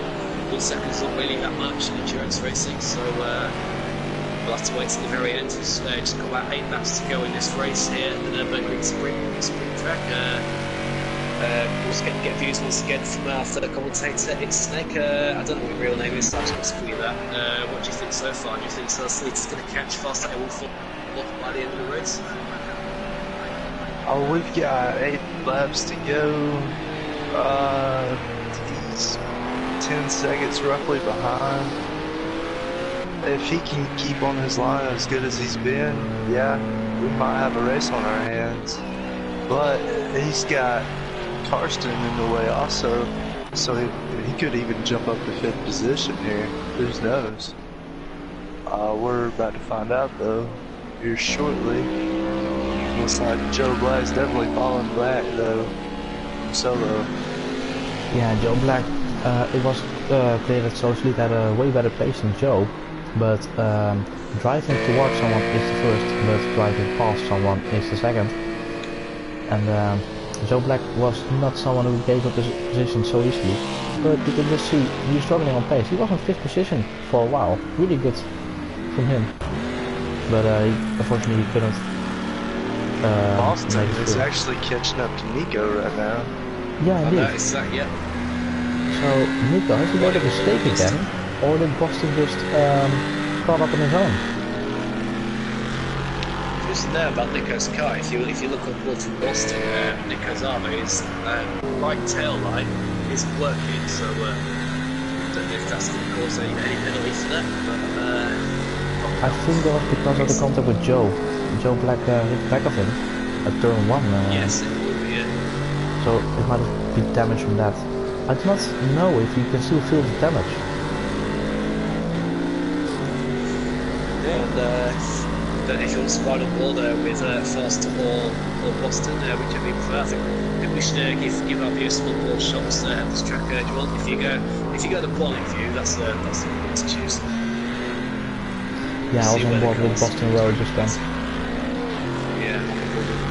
1 second's not really that much in endurance racing, so we'll have to wait till the very end. Just got about 8 laps to go in this race here at the Nurburgring Spring Track. We'll get views once again from our third commentator. It's Snake. I don't know what your real name is, so I'm just going to call you that. What do you think so far? Do you think Celestita's going to catch Faster A14 by the end of the race? Oh, we've got 8 laps to go. He's 10 seconds roughly behind. If he can keep on his line as good as he's been, yeah, we might have a race on our hands. But he's got Karsten in the way also, so he could even jump up to 5th position here. Who knows? We're about to find out though, here shortly. Looks like Joe Black's definitely falling back though, from solo. Yeah, Joe Black, it was clear that Celestita had a way better pace than Joe, but driving towards someone is the first, but driving past someone is the second. And Joe Black was not someone who gave up his position so easily, but you can just see he's struggling on pace. He was in 5th position for a while, really good from him, but unfortunately he couldn't. Boston is actually catching up to Nico right now. Yeah, indeed. That, yeah. So Nico, has he made a mistake again, or did Boston just caught up on his own? Just there about Nico's car, if you look on board from Boston, Nico's armour is right tail line isn't working, so I don't know if that's going to cause any penalty for that. But, I think that was because of the contact with Joe. Joe Black hit the back of him at turn 1. Yes, it would be, yeah. So it might be damage from that. I do not know if you can still feel the damage. And don't know if you'll squad on board with Faster or Boston, whichever you prefer. I think we should give our viewers some more shots at this track. Do you want, if you go the quality view, that's the one to choose. Yeah, I was on board with Boston Road just then. Yeah,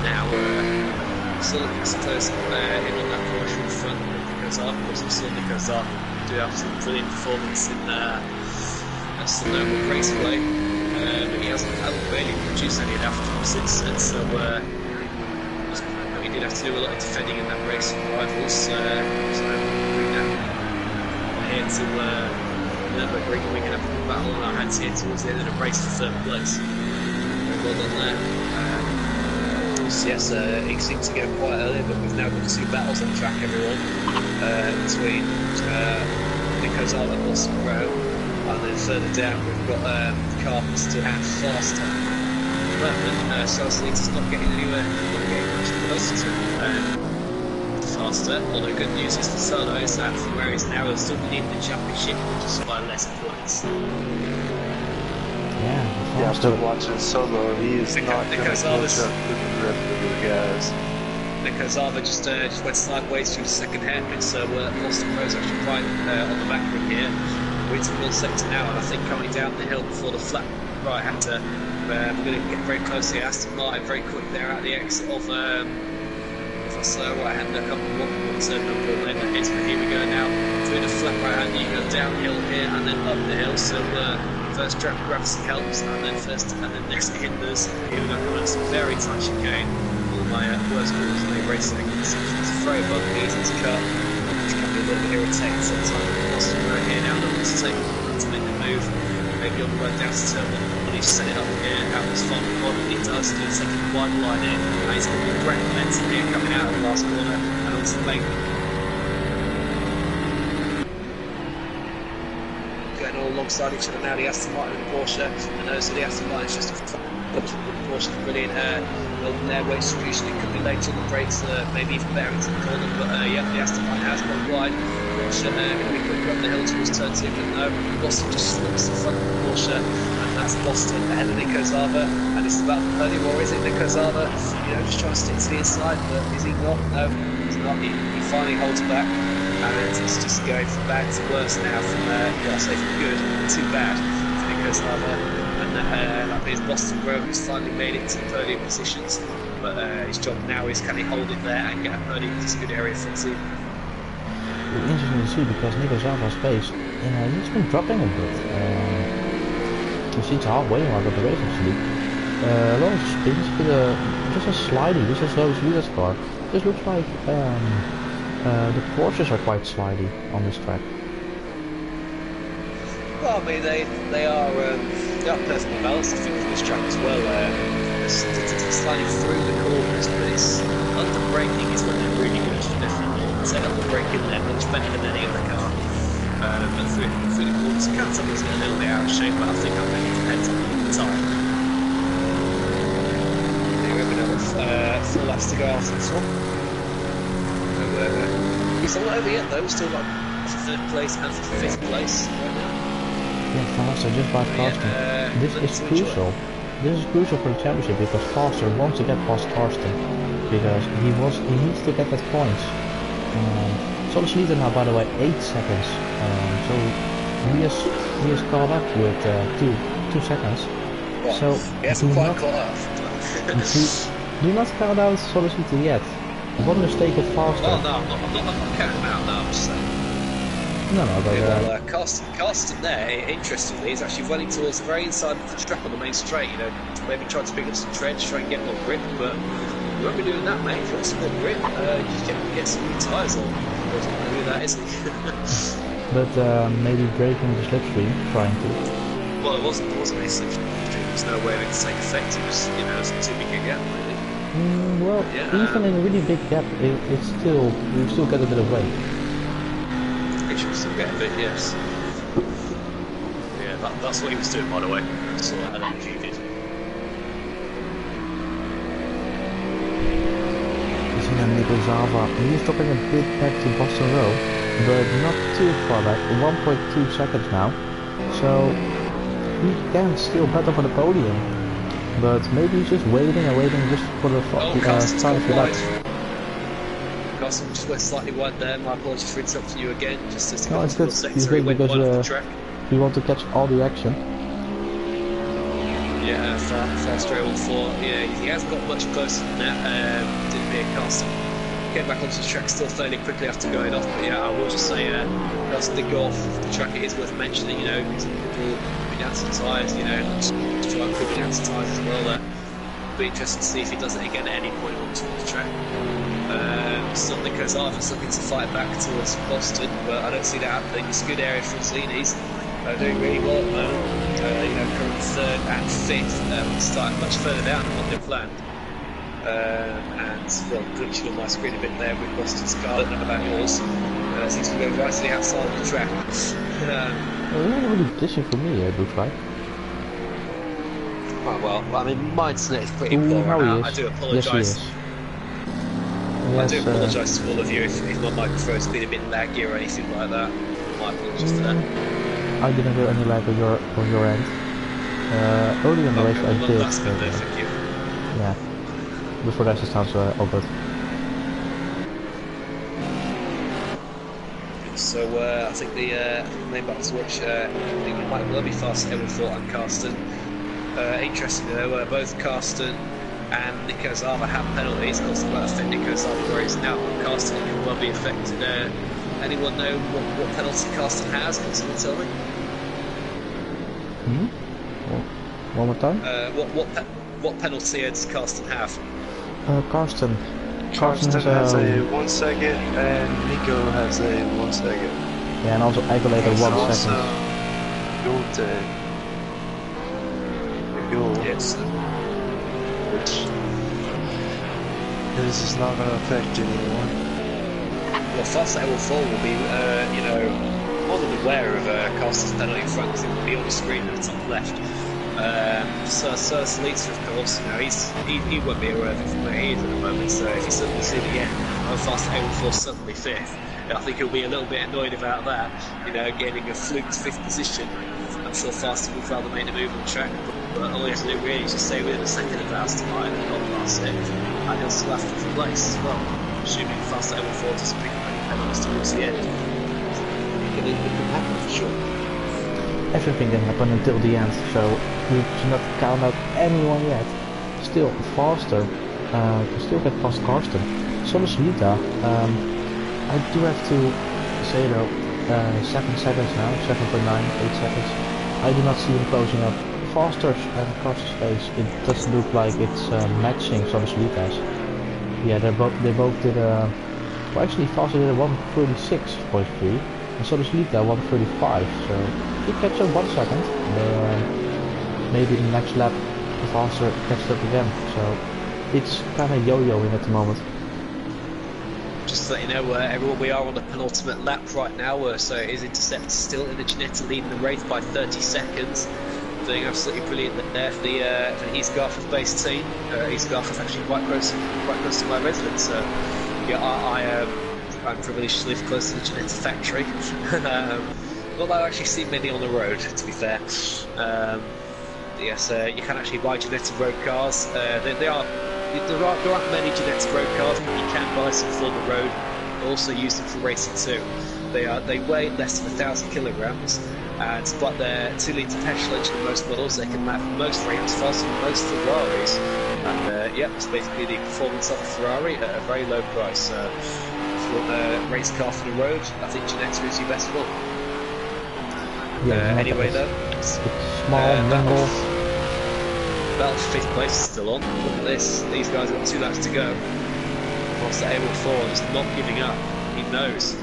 now still close in on that Porsche in front of Nico's Arc, because I'm still Nico's Arc do have some brilliant performance in that's the Nurburgring Raceway. But he hasn't really produced any after since then, so he did have to do a lot of defending in that race with rivals. So we're now here to Nurburgring, and we can have a good battle on our hands here towards the end of the race for 3rd place. Very well done there. Yes, it seemed to go quite early, but we've now got 2 battles on track, everyone, between Nico's Arc and Boston Road. And then further down we've got Carpenter and Faster. But Celestita's not getting anywhere, not getting much closer to Faster. Although good news is for Solo is that from where he's now he'll still be leading the championship, just by less points. Yeah, after watching Solo, he is not going to catch up with the rest of the guys. Nico's Arc just went sideways through the second hairpin, so Boston Road's actually right on the back room here. We're into 1 sector now, and I think coming down the hill before the flat right-hander. We're going to get very close to Aston Martin very quick there at the exit of slow right-hander, a couple more turn number then that is, but here we go now through the flat right-hander. You go downhill here and then up the hill, so first track gravity helps and then next it hinders. Here we go, coming up some very tight chicane. All my worst calls in the racing. It's very bumpy, easy to cut, which can be a little bit irritating sometimes. Boston right here now looking to take to make the move. Maybe on the way down to turn one, but he's set it up here. Out was fun. What he does is taking one line in, and he's got the great momentum here coming out of the last corner and onto the main. Going all alongside each other now, the Aston Martin and the Porsche, and so the Aston Martin is just a Porsche, brilliant building their weight distribution. It could be later on the brakes, maybe even better into the corner, but yeah, the Aston Martin has gone wide. Porsche going to be quicker up the hill towards turn 2, but no, Boston just slips in front of the Porsche, and that's Boston ahead of Nico Zava, and it's about early war, is it? Nico Zava, just trying to stick to the inside, but is he not? No, he's not. He finally holds back, and it's just going from bad to worse now, I say from good to bad for Nico Zava. And that means Boston Grove has finally made it to the podium positions, but his job now is can he hold it there and get a podium. It's a good area for the team. Interesting to see because Nico Zava's pace, he's been dropping a bit. You see it's halfway mark of the race actually. A lot of spins with just a slidey, just as low as Luda's car. This looks like the Porsches are quite slidey on this track. Well, I mean they are perfectly balanced, I think, for this track as well. Sliding through the corners, but it's under braking is when they're really good. Definitely, set up the braking there much better than any other car. But through the corners, you can tell it's a little bit out of shape, but I think that maybe depends on the time. Anyway, we know 4 laps to go after this one. It's not over yet though. We're still like for 3rd place and for 5th place right now. Yeah, Foster just by Karsten. This is crucial. This is crucial for the championship because Foster wants to get past Karsten because he needs to get that points. So the leader now, by the way, 8 seconds. So he has caught up with 2 seconds. Well, so he hasn't quite caught up. Do not count out Solicitor yet. One mistake with Foster. Oh no, I'm not counting him out. No, I'm just saying. No, but well, Karsten there, interestingly, is actually running towards the very inside of the track on the main straight. Maybe trying to pick up some tread, try and get more grip, but you won't be doing that, mate. If you want some more grip, you just get some new tyres on. He doesn't want to do that, is he? But maybe braking the slipstream, trying to. Well, it wasn't a slipstream. There was no way of it to take effect. It was, it was too big a gap, really. Well, yeah, even in a really big gap, you still get a bit of weight. It should still get a bit, yes. Yeah, that's what he was doing, by the way. So I don't know if you did. You see now Nico Zava, he's dropping a bit back to Boston Row, but not too far back, 1.2 seconds now. So he can still battle for the podium, but maybe he's just waiting just for the time for that. Carson just went slightly wide there. My apologies for interrupting you again. Just to no, it's good. He's good because we want to catch all the action. Yeah, fast rail 4. Yeah, he hasn't got much closer than that. Didn't be a Carson. Getting back onto the track still fairly quickly after going off. But yeah, I will just say Carson did go off the track. It is worth mentioning. He's moving down some tyres. Just try and moving down some tyres as well. It'll be interesting to see if he does it again at any point onto the track. Still Nico Zava's looking to fight back towards Boston, but I don't see that happening. It's a good area for Zinis. Doing really well at the moment. Current 3rd and 5th, starting much further down than what they've planned. And well, glitching on my screen a bit there with Boston's car. I don't know about yours. Seems to go right to the outside of the track. Well, they're really glitching for me, it looks like. Oh, well, I mean, mine's pretty poor. I do apologise. Yes, I do apologise to all of you if my microphone's been a bit laggy or anything like that. My apologies for that. I didn't hear any lag on your end. Early in the race I did. That's good though, thank you. Yeah. Before that it sounds all good. So I think the main back to watch, I think it might well be faster than we thought on Karsten. Interestingly, though, both Carsten and Nico Zava have penalties. Of course, they won't affect Nico Zava where he's now, but Carsten can well be affected. Anyone know what penalty Carsten has? Can someone tell me? One more time? What penalty does Carsten have? Carsten has a 1 second, and Nico has a 1 second. Yeah, and also Agulator 1 second. Goal. Yes. Which this is not going to affect anyone. Well, Fast Will Fall will be, more than aware of Carsten's penalty in front, because it will be on the screen at the top left. Sir Salita, of course, he won't be aware of it from where he is at the moment, so if he suddenly sees it again, Fast Will Fall suddenly 5th, I think he'll be a little bit annoyed about that, gaining a fluked 5th position. I'm sure Fast would rather make the move on the track, but all he has to do really is just stay within a second of Aston Martin and not pass it, and he'll still have 5th place as well, assuming Fast Will Fall doesn't pick up any penalties towards the end. It can happen for sure. Everything can happen until the end, so we should not count out anyone yet. Still faster, still get past Carsten. Solosita, I do have to say though, 7 seconds now, 7.9, 8 seconds. I do not see him closing up faster and Carsten's pace. It doesn't look like it's matching Solosita's. Yeah, they both did well, actually Faster did a 1:36.3 and Solosita 1:35, so he catch up 1 second, maybe the next lap Faster catches up again, so it's kind of yo-yoing at the moment. Just to let you know, everyone, we are on the penultimate lap right now, so his Interceptor still in the Ginetta leading the race by 30 seconds. Doing absolutely brilliant there for the East Garforth based team. East Garforth actually quite close to my residence, so yeah, I'm privileged to live close to the Ginetta factory. Not that I've actually seen many on the road, to be fair. Yes, you can actually buy Ginetta road cars. There aren't many Ginetta road cars, but you can buy some for the road. I also use them for racing too. They weigh less than 1,000 kilograms, and despite their 2-litre petrol engine in most models, they can lap most ramps faster than most Ferraris. And yeah, it's basically the performance of a Ferrari at a very low price. If you want a race car for the road, I think Ginetta is your best one. Yeah, anyway though, it's small, nimble. Battle for 5th place is still on. Look at this, these guys have got 2 laps to go. Foster A14 is not giving up. He knows,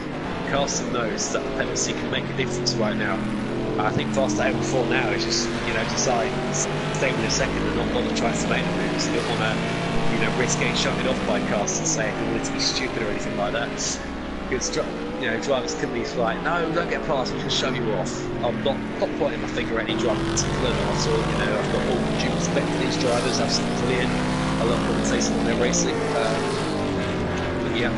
Carsten knows that the penalty can make a difference right now. I think Foster A14 now is just, decide stay with a second and not bother trying to make the moves. He don't want to, risk getting shunted off by Carsten, saying he wanted to be stupid or anything like that. Because drivers can be like, no, don't get past me, just show you off. I'm not pointing my finger at any driver in particular, not at all. I've got all due respect for these drivers, absolutely brilliant. I love commentating when they're racing. But yeah,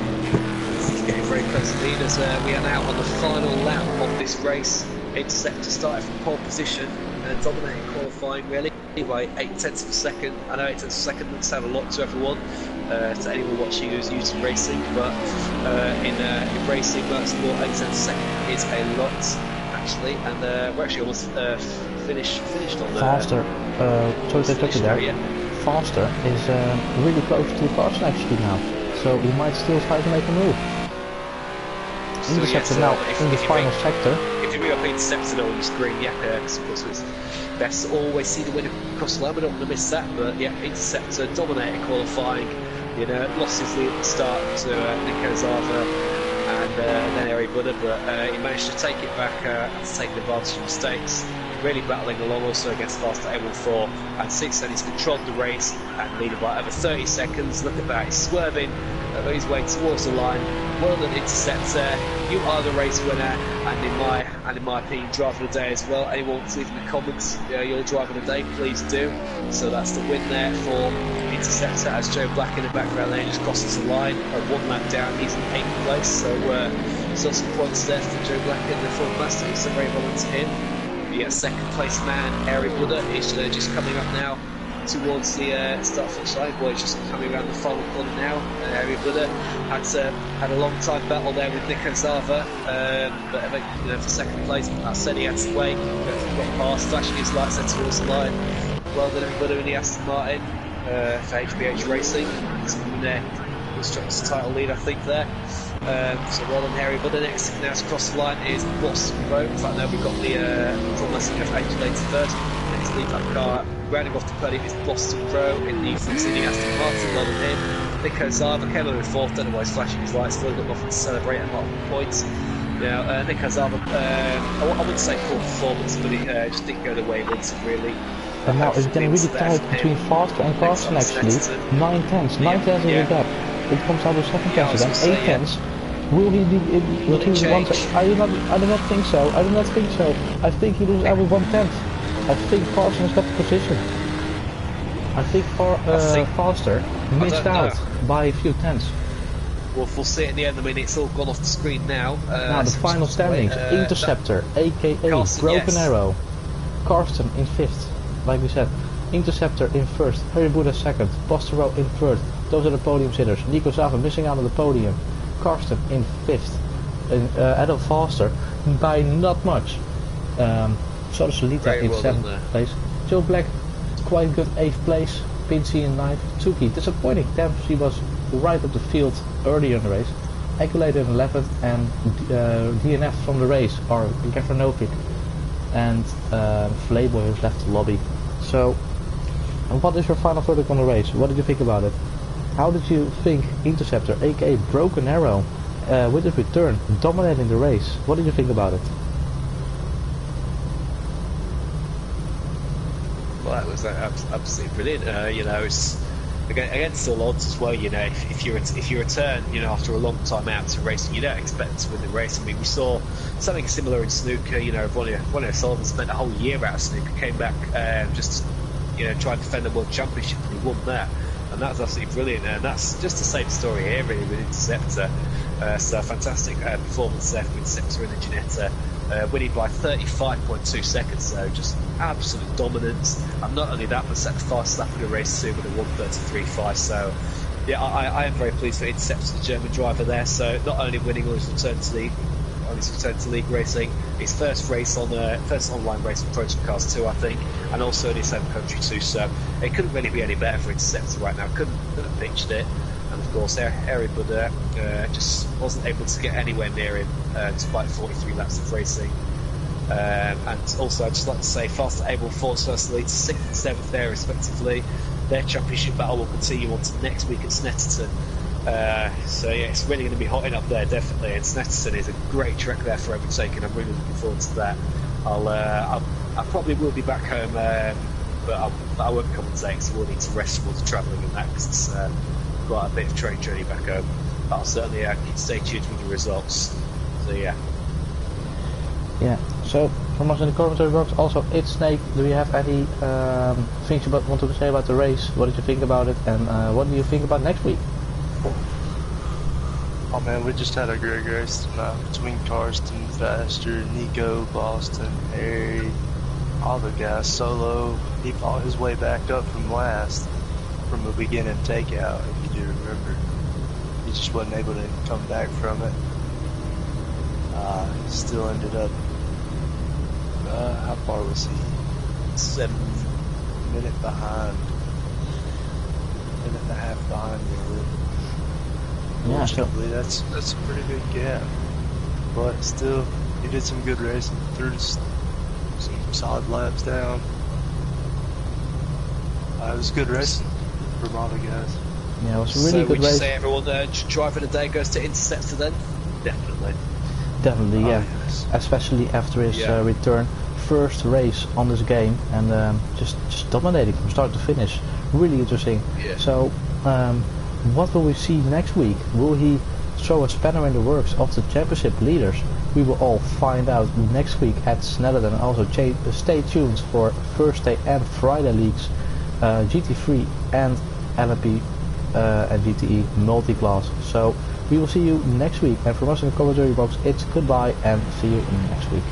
getting very close to lead as we are now on the final lap of this race. Interceptor started from pole position and dominating qualifying really by 8/10 of a second. I know 8/10 of a second doesn't sound a lot to everyone, to anyone watching who's used to racing, but in racing, motorsport, 8/10 of a second is a lot actually, and we're actually almost finished on the... Faster, sorry to touch you there. Yeah. Faster is really close to Carsten actually now, so he might still try to make a move. So Interceptor now in the final sector. If you bring up Interceptor on the screen, yeah, because of course it's best to always see the winner across the line. We don't want to miss that, but yeah, Interceptor dominated qualifying. Lost his lead at the start to Nico Zava and then Eri Buddha, but he managed to take it back after taking advantage of mistakes. Really battling along also against Faster A14, and since then he's controlled the race and leading by over 30 seconds. Look at that, he's swerving his way towards the line. Well done, Interceptor. You are the race winner, and in my opinion, driver of the day as well. Anyone wants to leave in the comments your driver of the day, please do. So that's the win there for Interceptor, as Joe Black in the background lane just crosses the line. 1 lap down, he's in 8th place, so still some points there for Joe Black in the Ford Mustang, so very well done to him. The 2nd place man, Eri Buddha, is just coming up now towards the start finish line. Boy, just coming around the final corner now. Eri Buddha had a long time battle there with Nico Zava, but for 2nd place, I said he had to wait, got past, flashing his lights there towards the line. well done everybody in the Aston Martin for HBH Racing. It's their constructors title lead, I think, there. So well done, Harry. But the next thing now to cross the line is Boston Road. In fact, now we've got the promise of HBH third. Next lead lap car rounding off the podium is Boston Row in the succeeding Aston Martin. Well done him. Nico Zava came over in fourth, don't know why he's flashing his lights, still got nothing to celebrate and a lot of points. Now, Nico Zava, I wouldn't say poor performance, but he just didn't go the way he wanted, really. And now it's getting really tight between Foster and Carson, actually. 9 tenths, 9 tenths in the gap. It comes out with 7 tenths again, 8 tenths. Will he be between the ones? I do not think so. I do not think so. I think he loses out with 1/10. I think Carson has got the position. I think Foster missed out by a few tenths. Well, we'll see it in the end. I mean, it's all gone off the screen now. Now the final standings: Interceptor, aka Carson, Broken Arrow, Karsten in 5th, like we said. Interceptor in 1st, Harry Buddha 2nd, Boston Row in 3rd. Those are the podium sitters. Nico Zava missing out on the podium. Karsten in 5th, Adam Foster by not much. So does Lita in 7th place. Joe Black, quite good 8th place. Pincy in 9th. Tsuki, disappointing 10th. She was right up the field earlier in the race. Aculated in 11th, and DNF from the race are Gavra and Flayboy, who's left the lobby. So, what is your final verdict on the race? What did you think about it? How did you think Interceptor, aka Broken Arrow, with his return, dominating the race? What did you think about it? Well, that was absolutely brilliant. You know, it's against all odds as well. You know, if you return, you know, after a long time out to racing, you don't expect to win the race. I mean, we saw something similar in snooker. You know, Ronnie O'Sullivan spent a whole year out of snooker, came back just, you know, tried to defend the world championship, and he won that. And that's absolutely brilliant, and that's just the same story here, really, with Interceptor. So fantastic performance there from Interceptor in the Ginetta, winning by 35.2 seconds, so just absolute dominance. And not only that, but set the fastest lap of the race too with a 1:33.5. So yeah, I am very pleased for Interceptor, the German driver there. So not only winning on his return to league racing, his first race on first online race on Project Cars 2, I think, and also in his home country too. So it couldn't really be any better for Interceptor right now. Couldn't have pitched it. And of course, Harry Buddha just wasn't able to get anywhere near him despite 43 laps of racing. And also, I'd just like to say, Faster Able Force first lead to 6th and 7th there, respectively. Their championship battle will continue on to next week at Snetterton. So yeah, it's really going to be hotting up there, definitely. And Snetterton is a great track there for overtaking. I'm really looking forward to that. I probably will be back home, but I won't commentate, so we'll need to rest from all the travelling and that, because it's quite a bit of train journey back home. But I'll certainly stay tuned with the results. So yeah. Yeah. So from us in the commentary box, also it's Snake. Do you have any things you want to say about the race? What did you think about it, and what do you think about next week? Oh man, we just had a great race tonight between Karsten, Faster, Nico, Boston, Harry, all the guys. Solo, he fought his way back up from last from a beginning takeout, if you do remember. He just wasn't able to come back from it. He still ended up, how far was he? 7th. Minute behind. Minute and a half behind me, really. Yeah, unfortunately, that's a pretty big gap. But still, he did some good racing, threw some solid laps down. It was good racing for all the guys. Yeah, it was a really good race. So would you say everyone driver of the day goes to Interceptor then? Definitely. Definitely, yeah. Yes. Especially after his return. First race on this game, and just dominating from start to finish. Really interesting. Yeah. So, what will we see next week? Will he throw a spanner in the works of the championship leaders? We will all find out next week at Snetterton. Also stay tuned for Thursday and Friday leagues, GT3 and LMP and GTE multi-class. So we will see you next week, and from us in the commentary box, it's goodbye and see you next week.